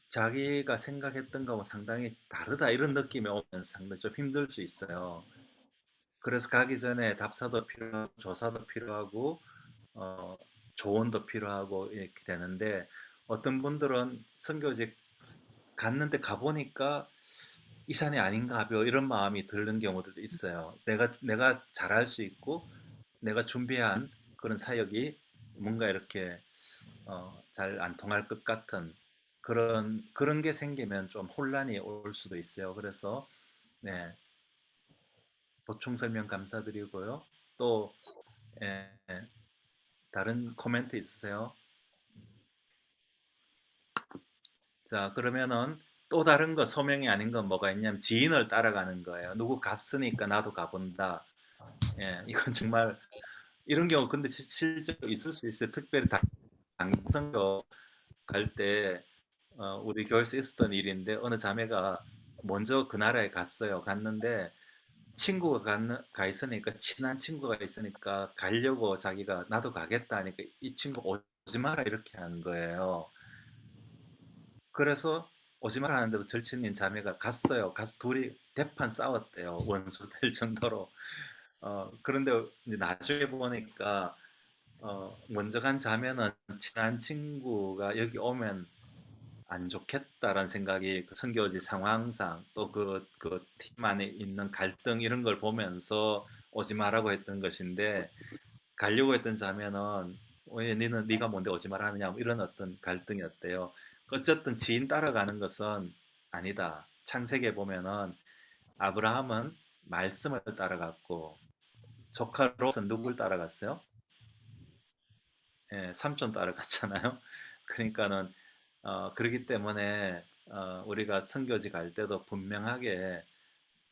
자기가 생각했던 거하고 상당히 다르다 이런 느낌이 오면 상당히 좀 힘들 수 있어요. 그래서 가기 전에 답사도 필요하고 조사도 필요하고 어, 조언도 필요하고 이렇게 되는데 어떤 분들은 선교직 갔는데 가보니까 이 산이 아닌가벼 이런 마음이 드는 경우들도 있어요. 내가 잘할 수 있고 내가 준비한 그런 사역이 뭔가 이렇게 잘 안 통할 것 같은 그런 게 생기면 좀 혼란이 올 수도 있어요. 그래서 네, 보충 설명 감사드리고요. 또 예, 다른 코멘트 있으세요? 자, 그러면은 또 다른 거 소명이 아닌 건 뭐가 있냐면 지인을 따라가는 거예요. 누구 갔으니까 나도 가본다. 예, 이건 정말 이런 경우 근데 실제로 있을 수 있어요. 특별히 당선거 갈 때 우리 교회에서 있었던 일인데 어느 자매가 먼저 그 나라에 갔어요. 갔는데 친구가 가 있으니까 친한 친구가 있으니까 가려고 자기가 나도 가겠다 하니까 이 친구 오지 마라 이렇게 한 거예요. 그래서 오지 마라 하는데도 절친인 자매가 갔어요. 가서 둘이 대판 싸웠대요. 원수 될 정도로. 그런데 이제 나중에 보니까 먼저 간 자매는 친한 친구가 여기 오면 안 좋겠다라는 생각이 그 선교지 상황상 또 그 팀 안에 있는 갈등 이런 걸 보면서 오지 마라고 했던 것인데 가려고 했던 자매는 왜 니는 네가 뭔데 오지 마라 하느냐 뭐 이런 어떤 갈등이었대요. 어쨌든 지인 따라가는 것은 아니다. 창세기에 보면은 아브라함은 말씀을 따라갔고 조카 롯은 누굴 따라갔어요? 예, 삼촌 따라갔잖아요. 그러니까는 그렇기 때문에 우리가 선교지 갈 때도 분명하게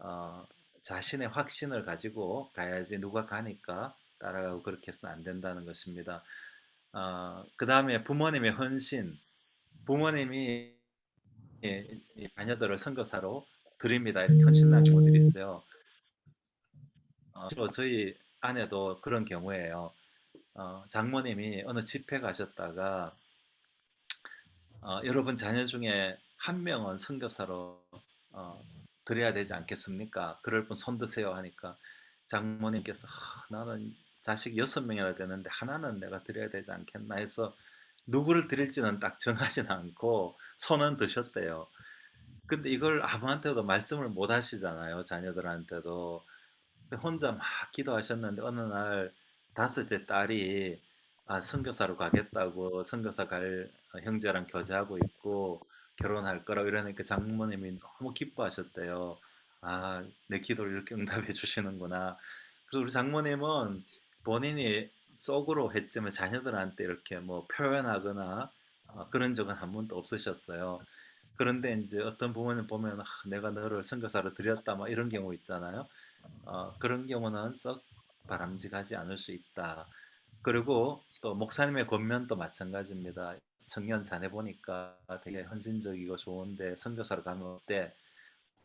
어, 자신의 확신을 가지고 가야지 누가 가니까 따라가고 그렇게 해서는 안 된다는 것입니다. 그 다음에 부모님의 헌신. 부모님이 이 자녀들을 선교사로 드립니다. 이렇게 헌신하는 경우들이 있어요. 저희 아내도 그런 경우에요. 장모님이 어느 집회 가셨다가 여러분 자녀 중에 한 명은 선교사로 드려야 되지 않겠습니까? 그럴 분 손 드세요 하니까 장모님께서 나는 자식 6명이나 되는데 하나는 내가 드려야 되지 않겠나 해서 누구를 드릴지는 딱 정하진 않고 손은 드셨대요. 근데 이걸 아무한테도 말씀을 못 하시잖아요. 자녀들한테도. 혼자 막 기도하셨는데 어느 날 다섯째 딸이 선교사로 가겠다고 선교사 갈 형제랑 교제하고 있고 결혼할 거라고 이러니까 장모님이 너무 기뻐하셨대요. 내 기도를 이렇게 응답해 주시는구나. 그래서 우리 장모님은 본인이 속으로 했지만 자녀들한테 이렇게 뭐 표현하거나 그런 적은 한 번도 없으셨어요. 그런데 이제 어떤 부모님 보면 내가 너를 선교사로 드렸다 막 이런 경우 있잖아요. 그런 경우는 썩 바람직하지 않을 수 있다. 그리고 또 목사님의 권면도 마찬가지입니다. 청년 자네 보니까 되게 헌신적이고 좋은데 선교사로 가면 어때?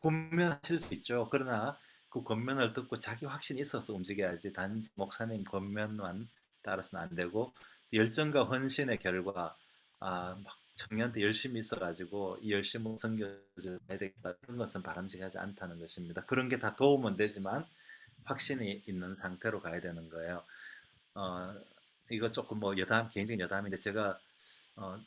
권면하실 수 있죠. 그러나 그 권면을 듣고 자기 확신이 있어서 움직여야지 단지 목사님 권면만 따라서는 안 되고 열정과 헌신의 결과 막 청년 때 열심히 있어가지고 이 열심으로 선교를 해야 되겠다 그런 것은 바람직하지 않다는 것입니다. 그런 게 다 도움은 되지만 확신이 있는 상태로 가야 되는 거예요. 어, 이거 조금 뭐 개인적인 여담인데 제가 어,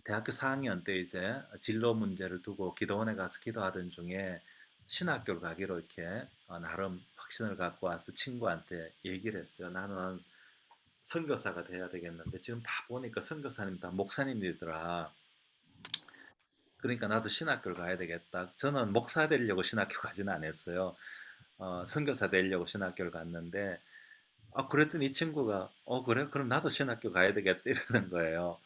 대학교 4학년 때 이제 진로 문제를 두고 기도원에 가서 기도하던 중에 신학교를 가기로 이렇게 나름 확신을 갖고 와서 친구한테 얘기를 했어요. 나는 선교사가 돼야 되겠는데 지금 다 보니까 선교사님 다 목사님이더라. 그러니까 나도 신학교를 가야 되겠다. 저는 목사 되려고 신학교 가지는 않았어요. 선교사 되려고 신학교를 갔는데 그랬더니 이 친구가 그래? 그럼 나도 신학교 가야 되겠다 이러는 거예요.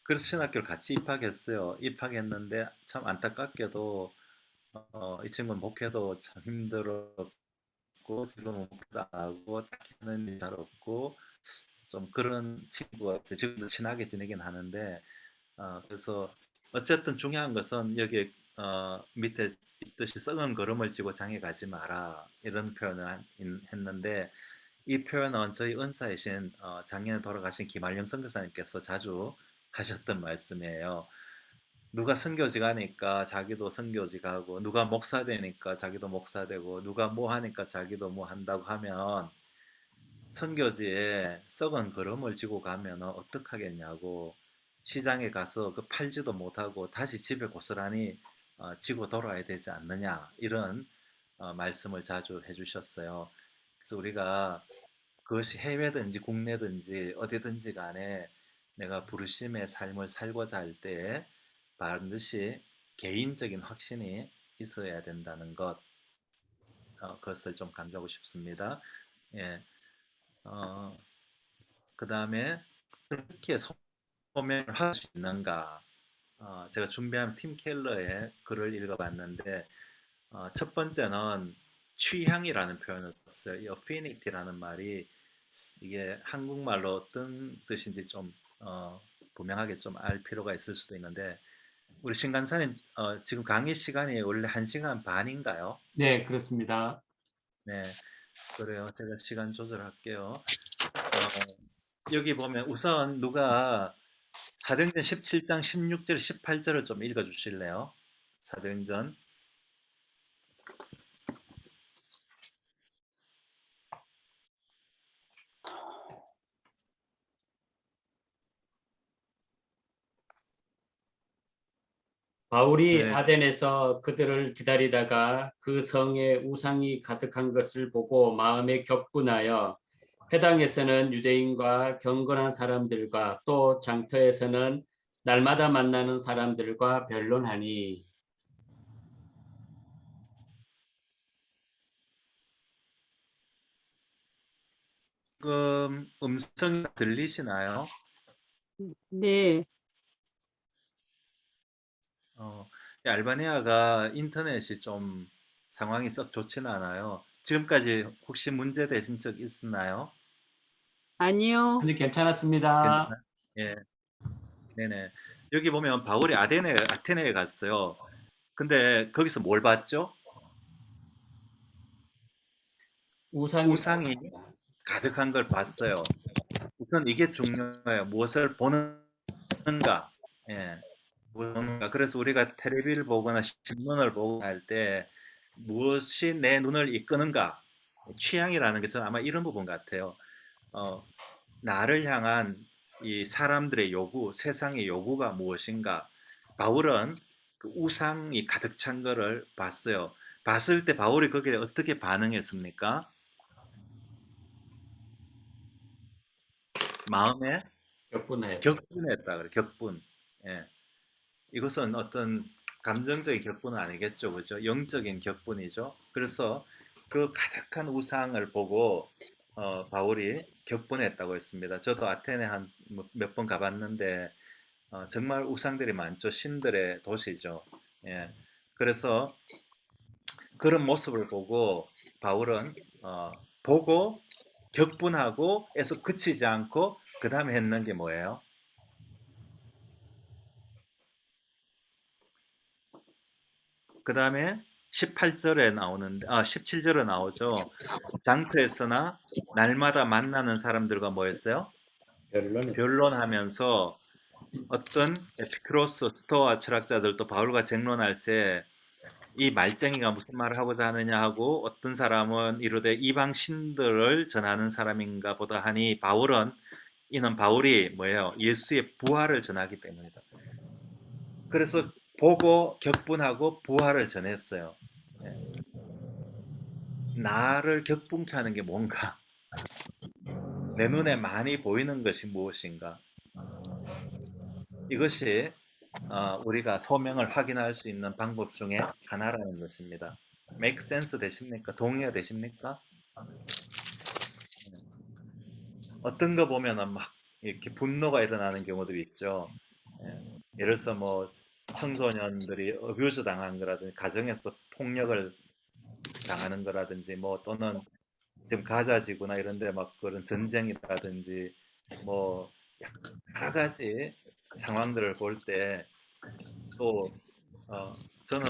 그래서 신학교를 같이 입학했어요. 입학했는데 참 안타깝게도 이 친구는 목회도 참 힘들었고 지금은 목회도 안 하고 딱히 하는 일이 잘 없고 좀 그런 친구가 있어요. 지금도 친하게 지내긴 하는데 그래서 어쨌든 중요한 것은 여기 밑에 있듯이 썩은 걸음을 지고 장에 가지 마라 이런 표현을 했는데 이 표현은 저희 은사이신 작년에 돌아가신 김한령 선교사님께서 자주 하셨던 말씀이에요. 누가 선교지 가니까 자기도 선교지 가고 누가 목사 되니까 자기도 목사 되고 누가 뭐 하니까 자기도 뭐 한다고 하면 선교지에 썩은 걸음을 지고 가면 어떡하겠냐고 시장에 가서 그 팔지도 못하고 다시 집에 고스란히 지고 돌아야 되지 않느냐 이런 말씀을 자주 해주셨어요. 그래서 우리가 그것이 해외든지 국내든지 어디든지 간에 내가 부르심의 삶을 살고자 할 때에 반드시 개인적인 확신이 있어야 된다는 그것을 좀 강조하고 싶습니다. 예, 그 다음에 그렇게 소명을 할 수 있는가? 제가 준비한 팀 켈러의 글을 읽어봤는데 첫 번째는 취향이라는 표현을 썼어요. 이 affinity라는 말이 이게 한국말로 어떤 뜻인지 좀 분명하게 좀 알 필요가 있을 수도 있는데 우리 신간사님 지금 강의 시간이 원래 1시간 반인가요? 네, 그렇습니다. 네, 그래요. 제가 시간 조절할게요. 여기 보면 우선 누가 사도행전 17장 16절 18절을 좀 읽어 주실래요? 사도행전. 바울이 네, 아덴에서 그들을 기다리다가 그 성에 우상이 가득한 것을 보고 마음에 격분하여 회당에서는 유대인과 경건한 사람들과 또 장터에서는 날마다 만나는 사람들과 변론하니. 지금 음성이 들리시나요? 네, 이 알바니아가 인터넷이 좀 상황이 썩 좋지는 않아요. 지금까지 혹시 문제 되신 적 있나요? 아니요. 아니, 괜찮았습니다. 괜찮아요? 예, 네네. 여기 보면 바울이 아테네에 갔어요. 근데 거기서 뭘 봤죠? 우상이 우상이 가득한 걸 봤어요. 우선 이게 중요해요. 무엇을 보는가? 예, 보는가. 그래서 우리가 텔레비를 보거나 신문을 보거나 할 때 무엇이 내 눈을 이끄는가? 취향이라는 게 저는 아마 이런 부분 같아요. 어, 나를 향한 이 사람들의 요구, 세상의 요구가 무엇인가? 바울은 그 우상이 가득 찬 거를 봤어요. 봤을 때 바울이 거기에 어떻게 반응했습니까? 마음에 격분하여. 격분했다 그래. 격분. 예. 이것은 어떤 감정적인 격분은 아니겠죠, 그죠? 영적인 격분이죠. 그래서 그 가득한 우상을 보고 바울이 격분했다고 했습니다. 저도 아테네 한 몇 번 가봤는데 정말 우상들이 많죠. 신들의 도시죠. 예. 그래서 그런 모습을 보고 바울은 보고 격분하고 에서 그치지 않고 그 다음에 했는 게 뭐예요? 그 다음에 18절에 나오는데, 17절에 나오죠. 장터에서나 날마다 만나는 사람들과 뭐 했어요? 결론은 변론하면서 어떤 에피크로스 스토아 철학자들도 바울과 쟁론할세 이 말쟁이가 무슨 말을 하고자 하느냐 하고 어떤 사람은 이르되 이방 신들을 전하는 사람인가 보다 하니 이는 바울이 뭐예요? 예수의 부활을 전하기 때문이다. 그래서 보고 격분하고 부활을 전했어요. 예. 나를 격분케 하는 게 뭔가? 내 눈에 많이 보이는 것이 무엇인가? 이것이 우리가 소명을 확인할 수 있는 방법 중에 하나라는 것입니다. make sense 되십니까? 동의가 되십니까? 어떤 거 보면은 막 이렇게 분노가 일어나는 경우들이 있죠. 예. 예를 들어서 뭐 청소년들이 어뷰즈 당한 거라든지 가정에서 폭력을 당하는 거라든지 뭐 또는 지금 가자지구나 이런 데 막 그런 전쟁이라든지 뭐 여러 가지 상황들을 볼 때 또 저는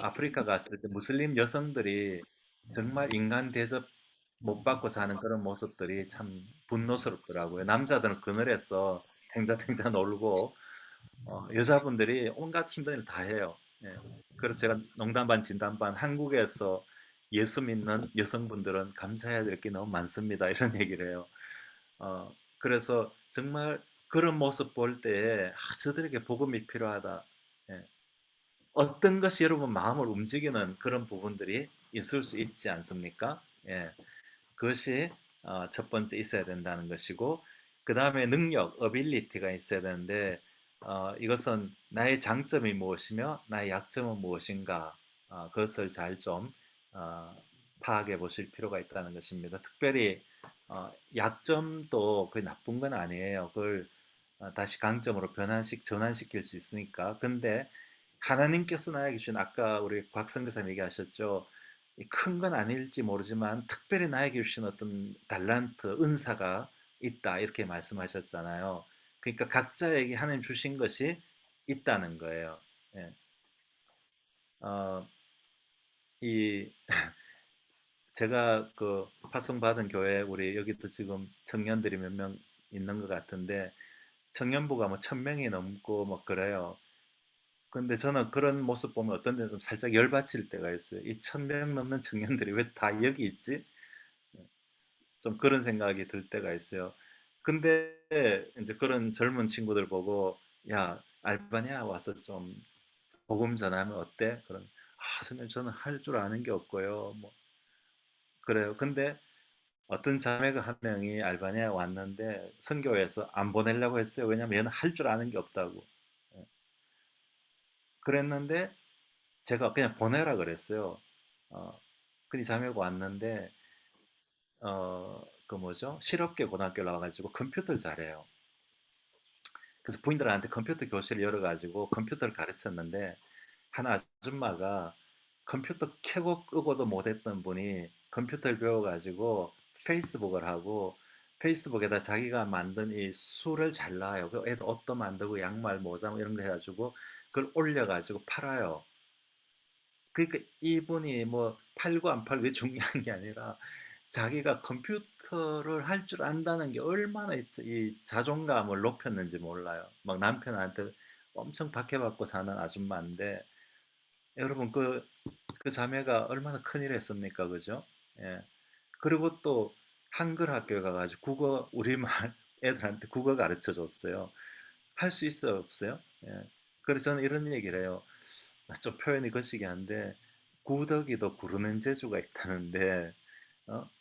아프리카 갔을 때 무슬림 여성들이 정말 인간 대접 못 받고 사는 그런 모습들이 참 분노스럽더라고요. 남자들은 그늘에서 탱자탱자 놀고 여자분들이 온갖 힘든 일 다 해요. 예. 그래서 제가 농담 반 진담 반 한국에서 예수 믿는 여성분들은 감사해야 될 게 너무 많습니다. 이런 얘기를 해요. 그래서 정말 그런 모습 볼 때 저들에게 복음이 필요하다. 예. 어떤 것이 여러분 마음을 움직이는 그런 부분들이 있을 수 있지 않습니까? 예. 그것이 첫 번째 있어야 된다는 것이고 그 다음에 능력, 어빌리티가 있어야 되는데 이것은 나의 장점이 무엇이며 나의 약점은 무엇인가 그것을 잘 좀 파악해 보실 필요가 있다는 것입니다. 특별히 약점도 그게 나쁜 건 아니에요. 그걸 다시 강점으로 전환시킬 수 있으니까. 근데 하나님께서 나에게 주신 아까 우리 곽성교사님 얘기하셨죠. 큰 건 아닐지 모르지만 특별히 나에게 주신 어떤 달란트, 은사가 있다 이렇게 말씀하셨잖아요. 그러니까 각자에게 하나님 주신 것이 있다는 거예요. 예. 이 제가 그 파송받은 교회 우리 여기도 지금 청년들이 몇 명 있는 것 같은데 청년부가 뭐 1000명이 넘고 뭐 그래요. 근데 저는 그런 모습 보면 어떤 데좀 살짝 열받칠 때가 있어요. 이 1000명 넘는 청년들이 왜 다 여기 있지? 좀 그런 생각이 들 때가 있어요. 근데 이제 그런 젊은 친구들 보고 야 알바니아 와서 좀 복음 전하면 어때? 그런 선생님 저는 할 줄 아는 게 없고요. 뭐 그래요. 근데 어떤 자매가 한 명이 알바니아 왔는데 선교회에서 안 보내려고 했어요. 왜냐면 얘는 할 줄 아는 게 없다고. 예. 그랬는데 제가 그냥 보내라 그랬어요. 어, 그 자매가 왔는데 그 뭐죠? 실업계 고등학교 나와가지고 컴퓨터를 잘해요. 그래서 부인들한테 컴퓨터 교실을 열어가지고 컴퓨터를 가르쳤는데 한 아줌마가 컴퓨터 켜고 끄고도 못했던 분이 컴퓨터를 배워가지고 페이스북을 하고 페이스북에다 자기가 만든 이 술을 잘 나와요. 그 애들 옷도 만들고 양말, 모자 뭐 이런 거 해가지고 그걸 올려가지고 팔아요. 그러니까 이분이 뭐 팔고 안 팔고 게 중요한 게 아니라 자기가 컴퓨터를 할 줄 안다는 게 얼마나 이 자존감을 높였는지 몰라요. 막 남편한테 엄청 박해받고 사는 아줌마인데 여러분 그 자매가 얼마나 큰일 했습니까? 그죠? 예. 그리고 또 한글 학교에 가가지고 국어 우리말 애들한테 국어 가르쳐 줬어요. 할 수 있어요, 없어요? 예. 그래서 저는 이런 얘기를 해요. 좀 표현이 거시기 한데 구더기도 구르는 재주가 있다는데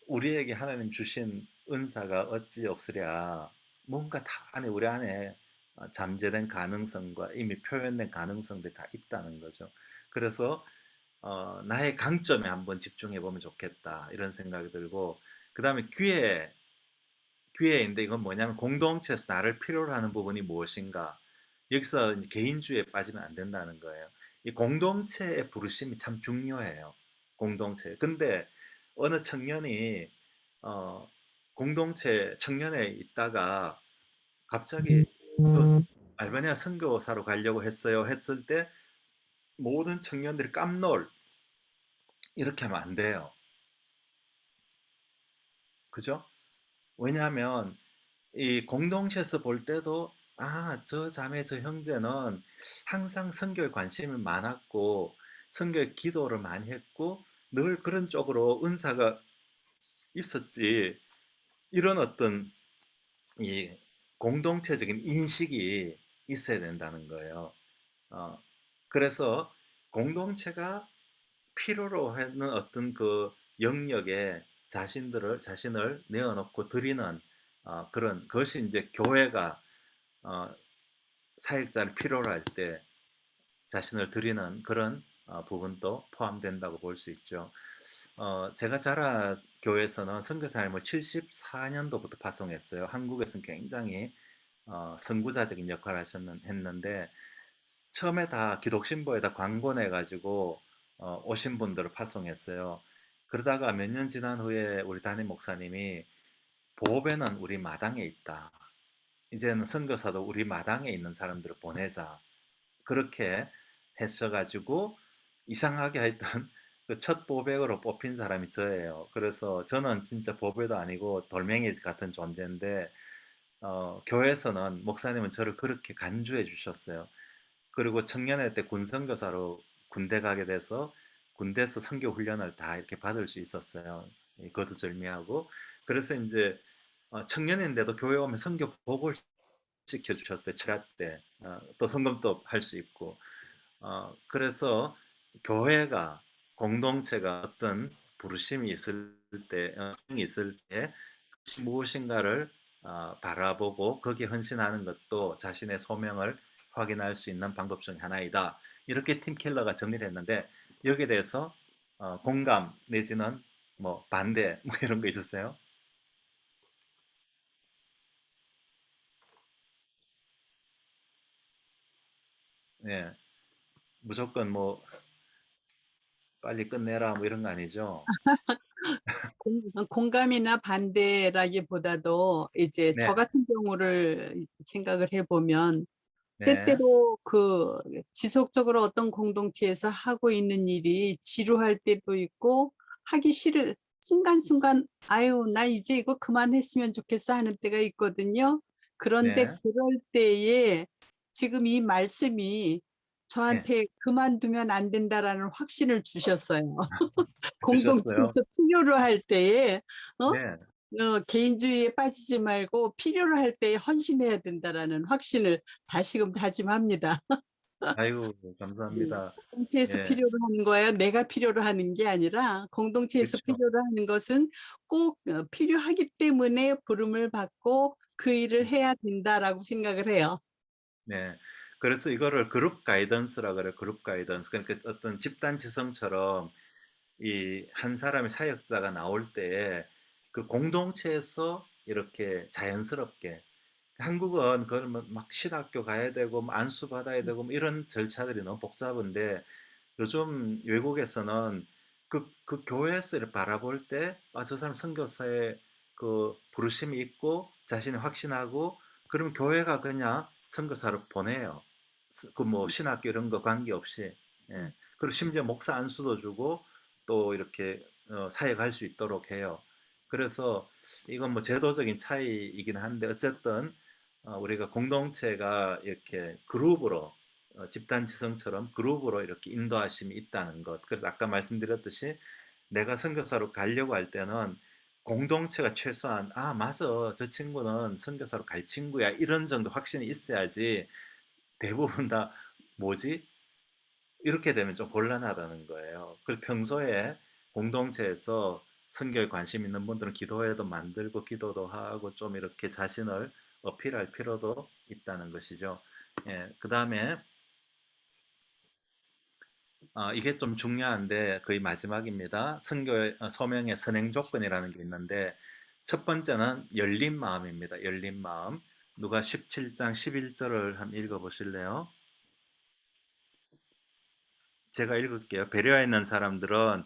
우리에게 하나님 주신 은사가 어찌 없으랴. 뭔가 다 안에 우리 안에 잠재된 가능성과 이미 표현된 가능성들이 다 있다는 거죠. 그래서 나의 강점에 한번 집중해 보면 좋겠다 이런 생각이 들고 그 다음에 기회인데 이건 뭐냐면 공동체에서 나를 필요로 하는 부분이 무엇인가 여기서 이제 개인주의에 빠지면 안 된다는 거예요. 이 공동체의 부르심이 참 중요해요. 공동체. 근데 어느 청년이 어, 공동체 청년에 있다가 갑자기 그 알바니아 선교사로 가려고 했어요. 했을 때 모든 청년들이 깜놀 이렇게 하면 안 돼요. 그죠? 왜냐하면 이 공동체에서 볼 때도 저 자매 저 형제는 항상 선교에 관심이 많았고 선교에 기도를 많이 했고 늘 그런 쪽으로 은사가 있었지 이런 어떤 이 공동체적인 인식이 있어야 된다는 거예요. 어, 그래서 공동체가 필요로 하는 어떤 그 영역에 자신을 내어놓고 드리는 그런 그것이 이제 교회가 어, 사역자를 필요로 할 때 자신을 드리는 그런 부분도 포함된다고 볼 수 있죠. 제가 자란 교회에서는 선교사님을 74년도부터 파송했어요. 한국에서는 굉장히 선구자적인 역할을 했는데 처음에 다 기독신보에다 광고 내가지고 오신 분들을 파송했어요. 그러다가 몇 년 지난 후에 우리 담임 목사님이 보배는 우리 마당에 있다. 이제는 선교사도 우리 마당에 있는 사람들을 보내자. 그렇게 했어가지고 이상하게 하여튼 그 첫 보백으로 뽑힌 사람이 저예요. 그래서 저는 진짜 보배도 아니고 돌멩이 같은 존재인데 교회에서는 목사님은 저를 그렇게 간주해 주셨어요. 그리고 청년회 때 군선교사로 군대 가게 돼서 군대에서 선교 훈련을 다 이렇게 받을 수 있었어요. 거두절미하고 그래서 이제 청년인데도 교회 오면 선교 복을 시켜 주셨어요. 철야 때. 또 헌금도 할 수 있고. 그래서 교회가 공동체가 어떤 부르심이 있을 때, 있을 때 무엇인가를 바라보고 거기에 헌신하는 것도 자신의 소명을 확인할 수 있는 방법 중 하나이다. 이렇게 팀 켈러가 정리를 했는데 여기에 대해서 공감 내지는 뭐 반대 뭐 이런 거 있었어요? 네, 무조건 뭐 빨리 끝내라 뭐 이런 거 아니죠? 공감이나 반대라기보다도 이제 저 네, 같은 경우를 생각을 해보면 네. 때때로 그 지속적으로 어떤 공동체에서 하고 있는 일이 지루할 때도 있고 하기 싫을 순간순간 '아유 나 이제 이거 그만했으면 좋겠어.' 하는 때가 있거든요. 그런데 네. 그럴 때에 지금 이 말씀이 네. 저한테 '그만두면 안 된다.'라는 확신을 주셨어요. 주셨어요? 공동체에서 필요로 할 때에 어? 네. 개인주의에 빠지지 말고 필요로 할 때에 헌신해야 된다라는 확신을 다시금 다짐합니다. 아이고 감사합니다. 공동체에서 예. 필요로 하는 거예요. 내가 필요로 하는 게 아니라 공동체에서 그쵸. 필요로 하는 것은 꼭 필요하기 때문에 부름을 받고 그 일을 해야 된다라고 생각을 해요. 네. 그래서 이거를 그룹 가이던스라 그래요. 그룹 가이던스. 그러니까 어떤 집단 지성처럼 이 한 사람의 사역자가 나올 때에 그 공동체에서 이렇게 자연스럽게 한국은 그걸 막 신학교 가야 되고 뭐 안수 받아야 되고 뭐 이런 절차들이 너무 복잡한데 요즘 외국에서는 그 교회에서 이렇게 바라볼 때, 아, 저 사람 선교사의 그 부르심이 있고 자신이 확신하고 그러면 교회가 그냥 선교사를 보내요. 그 뭐 신학교 이런 거 관계없이. 예. 그리고 심지어 목사 안수도 주고 또 이렇게 사역할 수 있도록 해요. 그래서 이건 뭐 제도적인 차이이긴 한데 어쨌든 우리가 공동체가 이렇게 그룹으로 집단 지성처럼 그룹으로 이렇게 인도하심이 있다는 것. 그래서 아까 말씀드렸듯이 내가 선교사로 가려고 할 때는 공동체가 최소한 아 맞아 저 친구는 선교사로 갈 친구야 이런 정도 확신이 있어야지 대부분 다 뭐지? 이렇게 되면 좀 곤란하다는 거예요. 그래서 평소에 공동체에서 선교에 관심 있는 분들은 기도회도 만들고 기도도 하고 좀 이렇게 자신을 어필할 필요도 있다는 것이죠. 예, 그 다음에 이게 좀 중요한데 거의 마지막입니다. 선교의 소명의 선행 조건이라는 게 있는데 첫 번째는 열린 마음입니다. 열린 마음. 누가 17장 11절을 한번 읽어 보실래요? 제가 읽을게요. 베레아에 있는 사람들은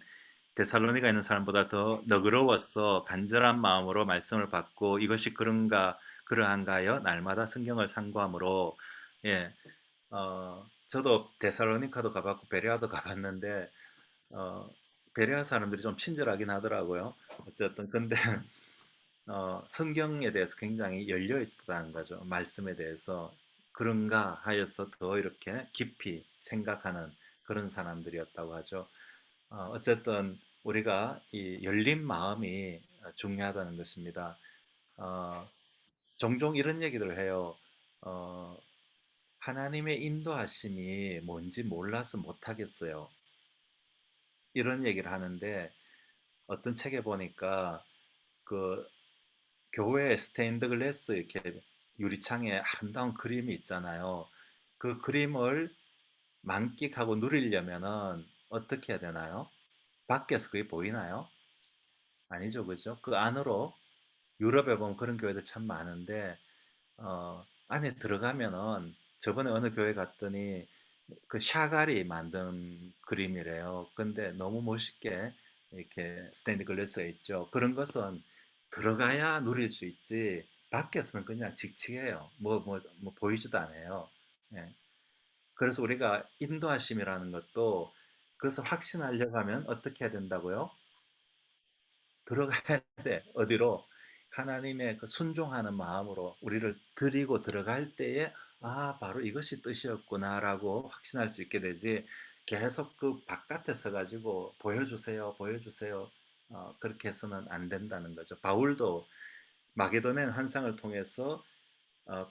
데살로니가 있는 사람보다 더 너그러워서 간절한 마음으로 말씀을 받고 이것이 그런가 그러한가 하여 날마다 성경을 상고함으로 예, 저도 데살로니카도 가봤고 베레아도 가봤는데 어, 베레아 사람들이 좀 친절하긴 하더라고요. 어쨌든 근데 성경에 대해서 굉장히 열려 있었다는 거죠. 말씀에 대해서 그런가 하여서 더 이렇게 깊이 생각하는 그런 사람들이었다고 하죠. 어쨌든 우리가 이 열린 마음이 중요하다는 것입니다. 어, 종종 이런 얘기들을 해요. 어, 하나님의 인도하심이 뭔지 몰라서 못하겠어요. 이런 얘기를 하는데 어떤 책에 보니까 그 교회 스테인드 글래스 이렇게 유리창에 아름다운 그림이 있잖아요. 그 그림을 만끽하고 누리려면은 어떻게 해야 되나요? 밖에서 그게 보이나요? 아니죠, 그죠? 그 안으로 유럽에 보면 그런 교회들 참 많은데 안에 들어가면은 저번에 어느 교회 갔더니 그 샤갈이 만든 그림이래요. 근데 너무 멋있게 이렇게 스테인드 글래스가 있죠. 그런 것은 들어가야 누릴 수 있지 밖에서는 그냥 칙칙해요. 뭐 보이지도 않아요. 예. 그래서 우리가 인도하심이라는 것도 그것을 확신하려고 하면 어떻게 해야 된다고요? 들어가야 돼. 어디로? 하나님의 그 순종하는 마음으로 우리를 드리고 들어갈 때에 아, 바로 이것이 뜻이었구나라고 확신할 수 있게 되지. 계속 그 바깥에서 가지고 보여주세요, 보여주세요. 그렇게 해서는 안 된다는 거죠. 바울도 마게도네 환상을 통해서 어,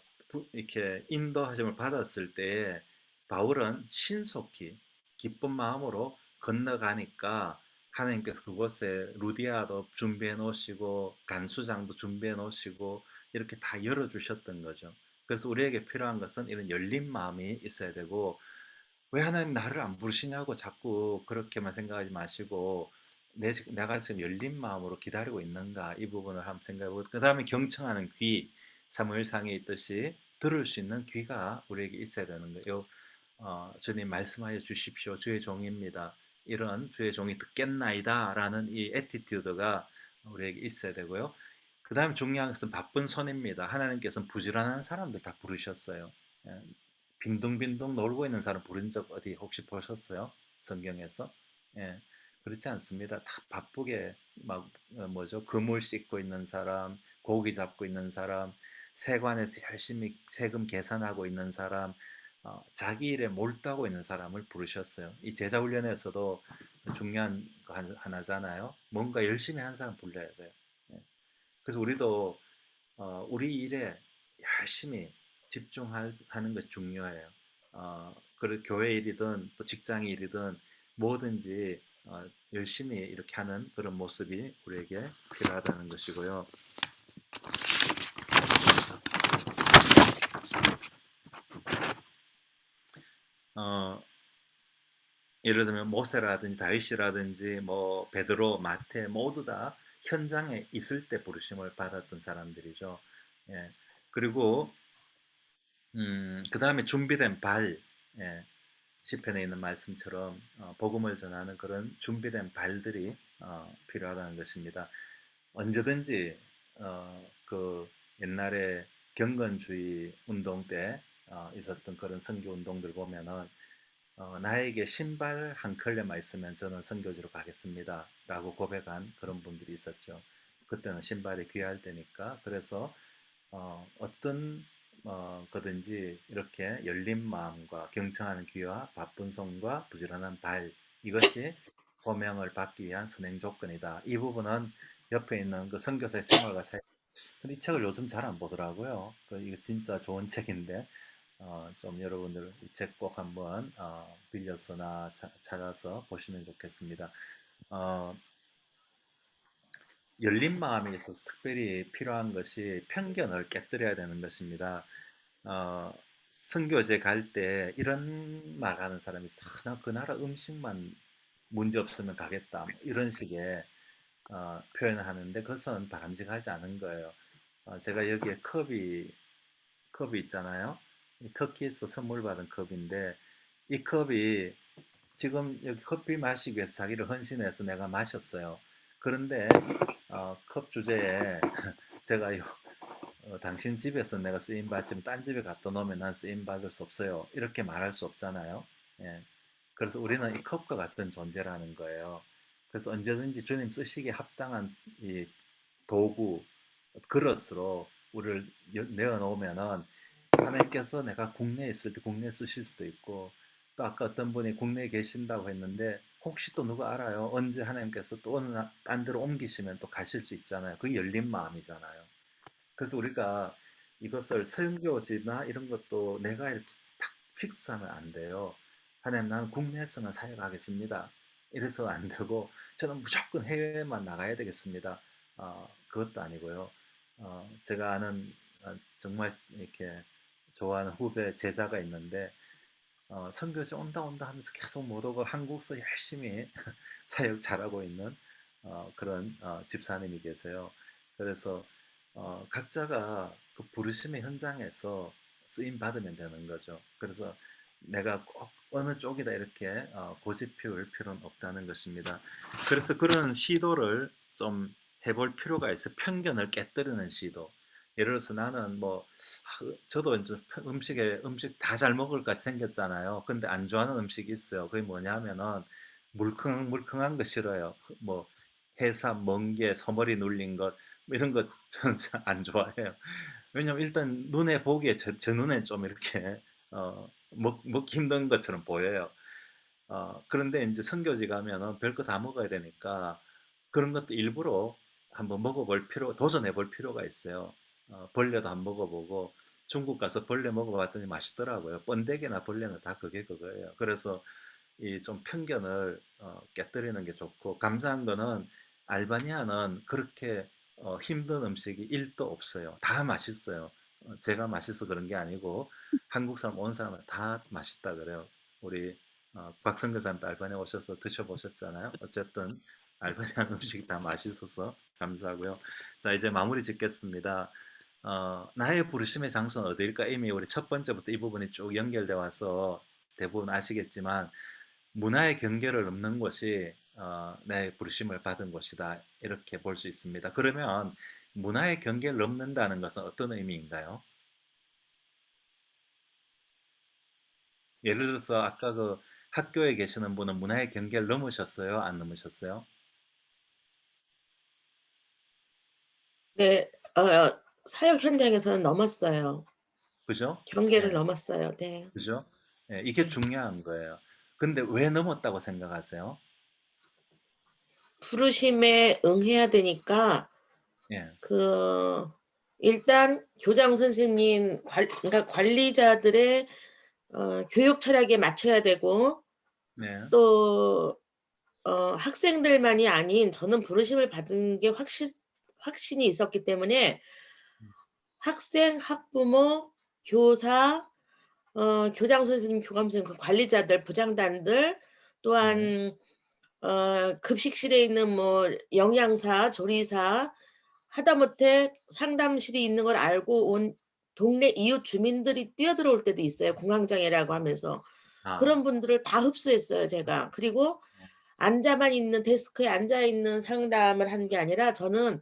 이렇게 인도하심을 받았을 때에 바울은 신속히 기쁜 마음으로 건너가니까 하나님께서 그곳에 루디아도 준비해 놓으시고 간수장도 준비해 놓으시고 이렇게 다 열어주셨던 거죠. 그래서 우리에게 필요한 것은 이런 열린 마음이 있어야 되고 왜 하나님 나를 안 부르시냐고 자꾸 그렇게만 생각하지 마시고 내가 지금 열린 마음으로 기다리고 있는가 이 부분을 한번 생각해보고 그 다음에 경청하는 귀 사무엘상에 있듯이 들을 수 있는 귀가 우리에게 있어야 되는 거예요. 주님 말씀하여 주십시오. 주의 종입니다. 이런 주의 종이 듣겠나이다 라는 이 애티튜드가 우리에게 있어야 되고요. 그 다음에 중요한 것은 바쁜 손입니다. 하나님께서는 부지런한 사람들 다 부르셨어요. 빈둥빈둥 놀고 있는 사람 부른 적 어디 혹시 보셨어요? 성경에서? 예, 그렇지 않습니다. 다 바쁘게 막 뭐죠? 그물 씻고 있는 사람, 고기 잡고 있는 사람, 세관에서 열심히 세금 계산하고 있는 사람, 자기 일에 몰두하고 있는 사람을 부르셨어요. 이 제자훈련에서도 중요한 거 하나잖아요. 뭔가 열심히 하는 사람 불러야 돼요. 예. 그래서 우리도 우리 일에 열심히 집중하는 것이 중요해요. 그 교회 일이든 또 직장 일이든 뭐든지 열심히 이렇게 하는 그런 모습이 우리에게 필요하다는 것이고요. 어, 예를 들면 모세라든지 다윗이라든지 뭐 베드로, 마태 모두 다 현장에 있을 때 부르심을 받았던 사람들이죠. 예. 그리고 그 다음에 준비된 발, 예, 시편에 있는 말씀처럼 복음을 전하는 그런 준비된 발들이 필요하다는 것입니다. 언제든지 그 옛날에 경건주의 운동 때 있었던 그런 선교 운동들 보면은 나에게 신발 한 켤레만 있으면 저는 선교지로 가겠습니다 라고 고백한 그런 분들이 있었죠. 그때는 신발이 귀할 때니까. 그래서 어떤 거든지 이렇게 열린 마음과 경청하는 귀와 바쁜 손과 부지런한 발, 이것이 소명을 받기 위한 선행 조건이다. 이 부분은 옆에 있는 그 선교사의 생활과 사역. 근데 이 책을 요즘 잘 안 보더라고요. 이거 진짜 좋은 책인데 좀 여러분들 이 책 꼭 한번 빌려서나 찾아서 보시면 좋겠습니다. 어, 열린 마음에 있어서 특별히 필요한 것이 편견을 깨뜨려야 되는 것입니다. 선교제 갈 때 이런 말 하는 사람이 있어. 나 그 나라 음식만 문제 없으면 가겠다. 뭐 이런 식의 표현을 하는데 그것은 바람직하지 않은 거예요. 제가 여기에 컵이 있잖아요. 터키에서 선물 받은 컵인데 이 컵이 지금 여기 커피 마시기 위해서 자기를 헌신해서 내가 마셨어요. 그런데 컵 주제에 제가 당신 집에서 내가 쓰임 받지만 딴 집에 갖다 놓으면 난 쓰임 받을 수 없어요. 이렇게 말할 수 없잖아요. 예. 그래서 우리는 이 컵과 같은 존재라는 거예요. 그래서 언제든지 주님 쓰시기에 합당한 이 도구, 그릇으로 우리를 내어 놓으면은 하나님께서 내가 국내에 있을 때 국내에 쓰실 수도 있고 또 아까 어떤 분이 국내에 계신다고 했는데 혹시 또 누가 알아요? 언제 하나님께서 또 어느 딴 데로 옮기시면 또 가실 수 있잖아요. 그게 열린 마음이잖아요. 그래서 우리가 이것을 선교지나 이런 것도 내가 이렇게 딱 픽스하면 안 돼요. 하나님 나는 국내에서만 사역하겠습니다. 이래서 안 되고 저는 무조건 해외만 나가야 되겠습니다. 그것도 아니고요. 제가 아는 정말 이렇게 좋아하는 후배 제자가 있는데 선교지 온다 하면서 계속 못 오고 한국서 열심히 사역 잘하고 있는 그런 집사님이 계세요. 그래서 각자가 그 부르심의 현장에서 쓰임 받으면 되는 거죠. 그래서 내가 꼭 어느 쪽이다 이렇게 고집 피울 필요는 없다는 것입니다. 그래서 그런 시도를 좀 해볼 필요가 있어. 편견을 깨뜨리는 시도. 예를 들어서 나는 뭐 저도 이제 음식 다 잘 먹을 것 같이 생겼잖아요. 근데 안 좋아하는 음식이 있어요. 그게 뭐냐면은 물컹물컹한 거 싫어요. 뭐 해삼, 멍게, 소머리 눌린 것 이런 것 저는 잘 안 좋아해요. 왜냐면 일단 눈에 보기에 제 눈에 좀 이렇게 먹기 힘든 것처럼 보여요. 그런데 이제 선교지 가면은 별거 다 먹어야 되니까 그런 것도 일부러 한번 도전해 볼 필요가 있어요. 벌레도 한번 먹어보고 중국 가서 벌레 먹어봤더니 맛있더라고요. 번데기나 벌레는 다 그거예요. 그래서 이 좀 편견을 깨뜨리는 게 좋고 감사한 거는 알바니아는 그렇게 힘든 음식이 1도 없어요. 다 맛있어요. 제가 맛있어 그런 게 아니고 한국 사람 온 사람은 다 맛있다 그래요. 우리 박성규 사람도 알바니아 오셔서 드셔보셨잖아요. 어쨌든 알바니아 음식이 다 맛있어서 감사하고요. 자 이제 마무리 짓겠습니다. 나의 부르심의 장소는 어디일까? 이미 우리 첫 번째부터 이 부분이 쭉 연결돼 와서 대부분 아시겠지만 문화의 경계를 넘는 곳이 내 부르심을 받은 곳이다. 이렇게 볼 수 있습니다. 그러면 문화의 경계를 넘는다는 것은 어떤 의미인가요? 예를 들어서 아까 그 학교에 계시는 분은 문화의 경계를 넘으셨어요? 안 넘으셨어요? 네, 사역 현장에서는 넘었어요. 그죠? 경계를 예, 넘었어요. 네. 그죠? 예, 이게 네. 중요한 거예요. 근데 왜 넘었다고 생각하세요? 부르심에 응해야 되니까 예, 그 일단 교장 선생님 그러니까 관리자들의 교육 철학에 맞춰야 되고 네, 또 학생들만이 아닌 저는 부르심을 받은 게 확신이 있었기 때문에 학생, 학부모, 교사, 교장 선생님, 교감 선생님, 그 관리자들, 부장단들 네, 또한 급식실에 있는 뭐 영양사, 조리사 하다못해 상담실이 있는 걸 알고 온 동네 이웃 주민들이 뛰어들어올 때도 있어요, 공황장애라고 하면서. 아, 그런 분들을 다 흡수했어요, 제가. 그리고 앉아만 있는 데스크에 앉아 있는 상담을 하는 게 아니라 저는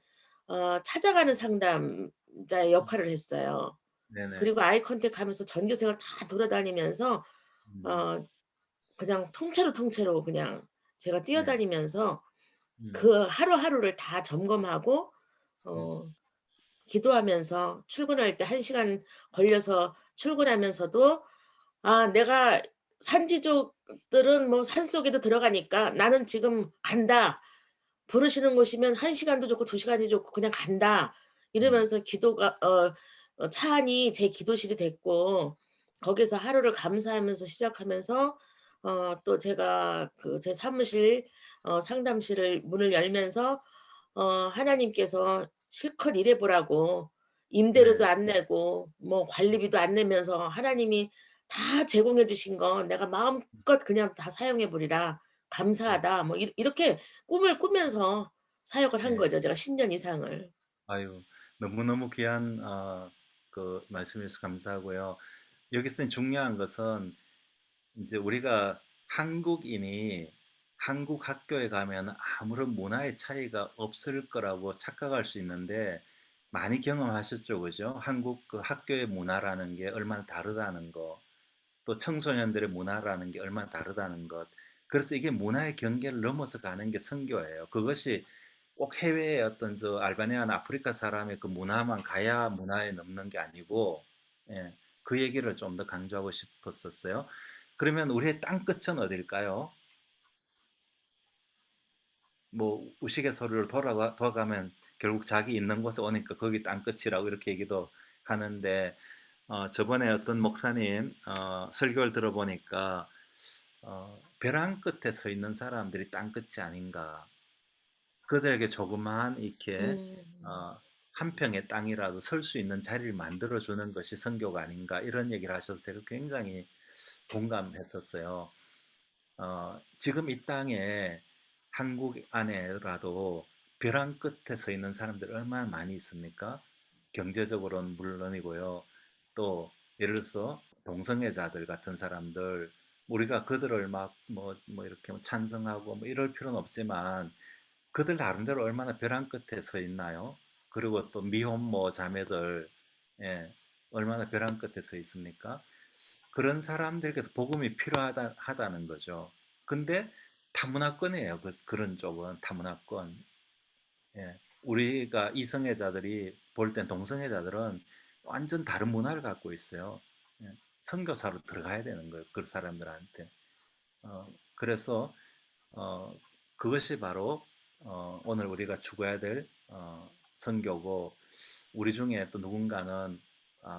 찾아가는 상담자의 역할을 했어요. 네네, 그리고 아이 컨택하면서 전교생을 다 돌아다니면서 음, 어 그냥 통째로 그냥 제가 네, 뛰어다니면서 음, 그 하루하루를 다 점검하고 음, 어 기도하면서 출근할 때 1 시간 걸려서 출근하면서도 '아 내가 산지족들은 뭐 산속에도 들어가니까 나는 지금 간다. 부르시는 곳이면 1 시간도 좋고 2 시간이 좋고 그냥 간다.' 음, 이러면서 기도가 차 안이 제 기도실이 됐고 거기서 하루를 감사하면서 시작하면서 또 제가 그 제 사무실 상담실을 문을 열면서 하나님께서 실컷 일해 보라고 임대료도 네, 안 내고 뭐 관리비도 안 내면서 하나님이 다 제공해 주신 거 내가 마음껏 그냥 다 사용해 보리라. 감사하다. 뭐 이렇게 꿈을 꾸면서 사역을 한 네. 거죠, 제가 10년 이상을. 아유, 너무너무 귀한 그 말씀해서 감사하고요. 여기서 중요한 것은 이제 우리가 한국인이 한국 학교에 가면 아무런 문화의 차이가 없을 거라고 착각할 수 있는데 많이 경험하셨죠, 그죠? 한국 그 학교의 문화라는 게 얼마나 다르다는 거, 또 청소년들의 문화라는 게 얼마나 다르다는 것. 그래서 이게 문화의 경계를 넘어서 가는 게 선교예요. 그것이 꼭 해외의 어떤 저 알바니아나 아프리카 사람의 그 문화만 가야 문화에 넘는 게 아니고, 예, 그 얘기를 좀 더 강조하고 싶었었어요. 그러면 우리의 땅 끝은 어딜까요? 뭐 우스갯소리로 돌아가면 결국 자기 있는 곳에 오니까 거기 땅 끝이라고 이렇게 얘기도 하는데, 저번에 어떤 목사님 설교를 들어보니까 벼랑 끝에 서 있는 사람들이 땅 끝이 아닌가. 그들에게 조그마한 이렇게 음. 어, 한 평의 땅이라도 설 수 있는 자리를 만들어 주는 것이 선교가 아닌가 이런 얘기를 하셔서 제가 굉장히 공감했었어요. 지금 이 땅에 한국 안에라도 벼랑 끝에 서 있는 사람들 얼마나 많이 있습니까? 경제적으로는 물론이고요. 또 예를 들어서 동성애자들 같은 사람들 우리가 그들을 막 뭐 이렇게 찬성하고 뭐 이럴 필요는 없지만 그들 나름대로 얼마나 벼랑 끝에 서 있나요? 그리고 또 미혼모 자매들 예, 얼마나 벼랑 끝에 서 있습니까? 그런 사람들에게도 복음이 필요하다는 거죠. 근데 타문화권이에요. 그런 쪽은 타문화권. 예. 우리가 이성애자들이 볼 땐 동성애자들은 완전 다른 문화를 갖고 있어요. 예. 선교사로 들어가야 되는 거예요. 그 사람들한테. 그래서 어, 그것이 바로 오늘 우리가 추구해야 될 선교고 우리 중에 또 누군가는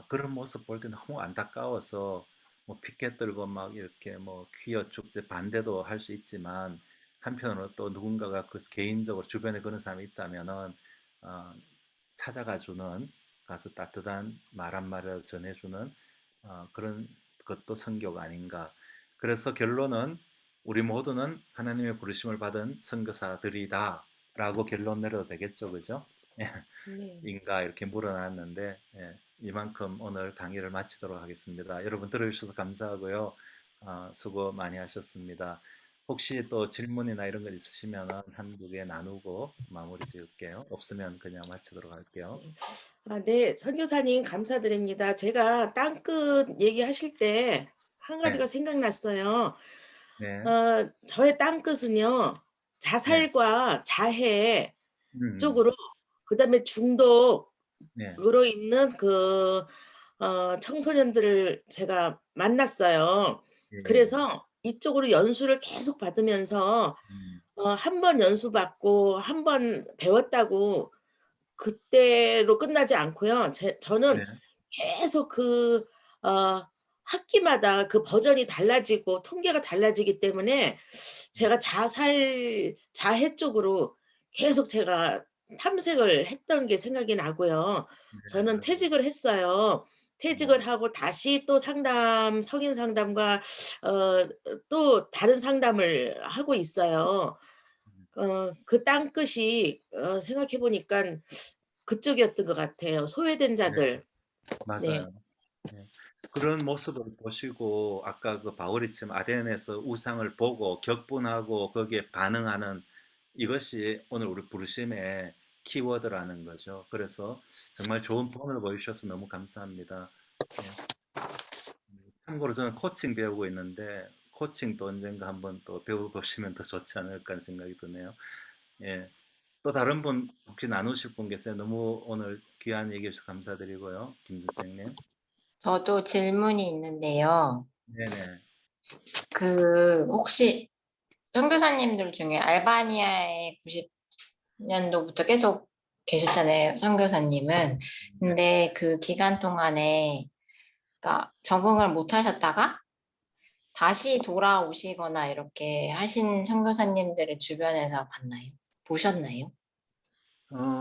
그런 모습 볼 때 너무 안타까워서 뭐 피켓 들고 막 이렇게 뭐 퀴어 축제 반대도 할 수 있지만 한편으로 또 누군가가 그 개인적으로 주변에 그런 사람이 있다면은 어, 찾아가 주는 가서 따뜻한 말 한마디를 전해주는 그런 것도 선교가 아닌가. 그래서 결론은 우리 모두는 하나님의 부르심을 받은 선교사들이다라고 결론 내려도 되겠죠, 그죠? 네. 인가 이렇게 물어놨는데 이만큼 오늘 강의를 마치도록 하겠습니다. 여러분 들어주셔서 감사하고요. 수고 많이 하셨습니다. 혹시 또 질문이나 이런 것 있으시면 한두 개 나누고 마무리 지을게요. 없으면 그냥 마치도록 할게요. 네. 선교사님 감사드립니다. 제가 땅끝 얘기하실 때 한 네. 가지가 생각났어요. 네. 저의 땅끝은요. 네. 자살과 자해 음. 쪽으로 그다음에 중독으로 네. 있는 청소년들을 제가 만났어요. 예. 그래서 이쪽으로 연수를 계속 받으면서 음. 한 번 연수 받고 한 번 배웠다고 그때로 끝나지 않고요. 저는 네. 계속 학기마다 그 버전이 달라지고 통계가 달라지기 때문에 제가 자해 쪽으로 계속 제가 탐색을 했던 게 생각이 나고요. 네. 저는 퇴직을 했어요. 퇴직을 하고 다시 또 성인 상담과 또 다른 상담을 하고 있어요. 그 땅끝이 생각해 보니깐 그쪽이었던 것 같아요. 소외된 네. 자들. 네. 맞아요. 네. 그런 모습을 보시고 아까 그 바울이처럼 아덴에서 우상을 보고 격분하고 거기에 반응하는 이것이 오늘 우리 부르심의 키워드라는 거죠. 그래서 정말 좋은 본을 보여주셔서 너무 감사합니다. 예. 참고로 저는 코칭 배우고 있는데 코칭도 언젠가 한번 또 배워보시면 더 좋지 않을까 하는 생각이 드네요. 예. 또 다른 분 혹시 나누실 분 계세요? 너무 오늘 귀한 얘기 해주셔서 감사드리고요. 김 선생님. 저도 질문이 있는데요. 네네. 혹시 선교사님들 중에 알바니아에 90년도부터 계속 계셨잖아요, 선교사님은. 근데 그 기간 동안에 그러니까 적응을 못 하셨다가 다시 돌아오시거나 이렇게 하신 선교사님들을 주변에서 봤나요? 보셨나요?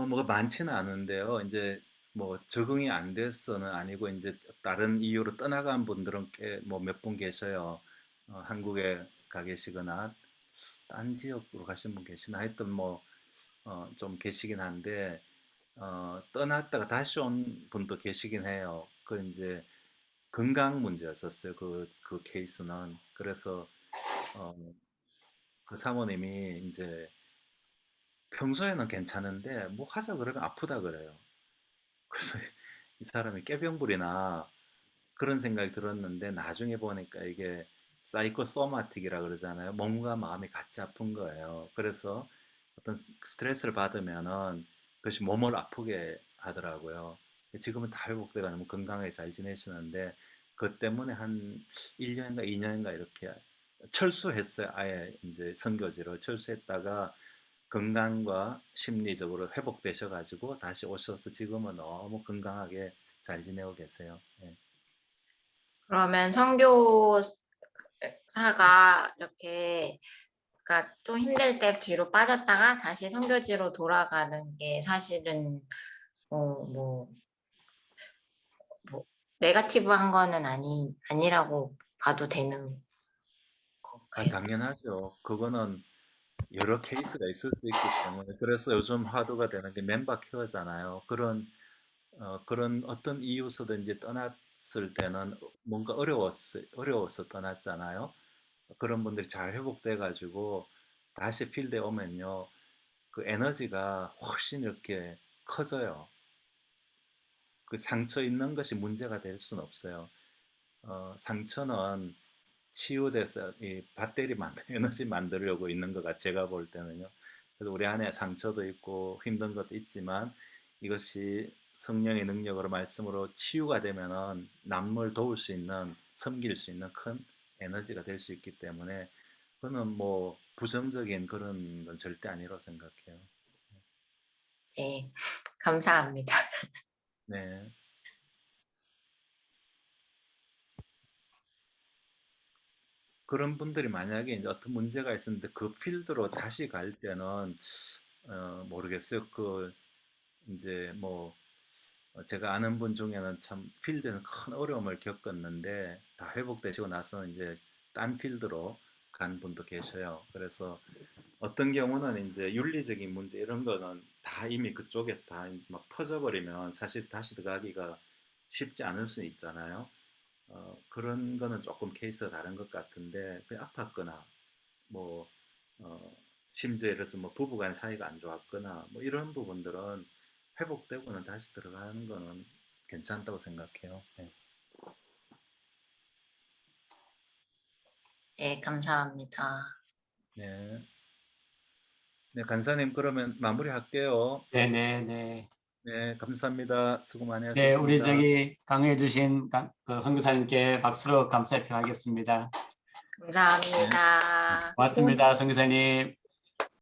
뭐가 많지는 않은데요. 이제 뭐 적응이 안 돼서는 아니고 이제 다른 이유로 떠나간 분들은 꽤 뭐 몇 분 계셔요. 한국에 가 계시거나 딴 지역으로 가신 분 계시나 하여튼 뭐 좀 계시긴 한데 떠났다가 다시 온 분도 계시긴 해요. 그 이제 건강 문제였었어요. 그 케이스는. 그래서 어, 그 사모님이 이제 평소에는 괜찮은데 뭐 하자 그러면 아프다 그래요. 그래서 이 사람이 꾀병불이나 그런 생각이 들었는데 나중에 보니까 이게 사이코소마틱이라 그러잖아요. 몸과 마음이 같이 아픈 거예요. 그래서 어떤 스트레스를 받으면은 그것이 몸을 아프게 하더라고요. 지금은 다 회복돼가 너무 건강하게 잘 지내시는데 그것 때문에 한 1년인가 2년인가 이렇게 철수했어요. 아예 이제 선교지로 철수했다가 건강과 심리적으로 회복되셔가지고 다시 오셔서 지금은 너무 건강하게 잘 지내고 계세요. 예. 그러면 선교사가 이렇게 그러니까 좀 힘들 때 뒤로 빠졌다가 다시 선교지로 돌아가는 게 사실은 뭐 네거티브한 거는 아니라고 봐도 되는 건가요? 당연하죠. 그거는 여러 케이스가 있을 수 있기 때문에 그래서 요즘 화두가 되는 게 멤버 케어잖아요. 그런 어떤 이유서든지 떠났을 때는 뭔가 어려워서 떠났잖아요. 그런 분들이 잘 회복돼 가지고 다시 필드에 오면요. 그 에너지가 훨씬 이렇게 커져요. 그 상처 있는 것이 문제가 될 수는 없어요. 상처는 치유돼서 이 배터리 에너지 만들려고 있는 거가 제가 볼 때는요. 그래서 우리 안에 상처도 있고 힘든 것도 있지만 이것이 성령의 능력으로 말씀으로 치유가 되면은 남을 도울 수 있는 섬길 수 있는 큰 에너지가 될 수 있기 때문에 그거는 뭐 부정적인 그런 건 절대 아니라고 생각해요. 네, 감사합니다. 네. 그런 분들이 만약에 이제 어떤 문제가 있었는데 그 필드로 다시 갈 때는 모르겠어요. 이제 뭐 제가 아는 분 중에는 참 필드에는 큰 어려움을 겪었는데 다 회복되시고 나서 이제 딴 필드로 간 분도 계셔요. 그래서 어떤 경우는 이제 윤리적인 문제 이런 거는 다 이미 그쪽에서 다 막 퍼져버리면 사실 다시 들어가기가 쉽지 않을 수 있잖아요. 그런 거는 조금 케이스가 다른 것 같은데 그 아팠거나 뭐 어, 심지어 예를 들어서 뭐 부부간 사이가 안 좋았거나 뭐 이런 부분들은 회복되고는 다시 들어가는 거는 괜찮다고 생각해요. 네. 네, 감사합니다. 네. 네, 간사님 그러면 마무리할게요. 네네네. 네, 감사합니다. 수고 많이 네, 하셨습니다. 우리 저기 강의해 주신 그 선교사님께 박수로 감사의 표 하겠습니다. 감사합니다. 고맙습니다, 선교사님.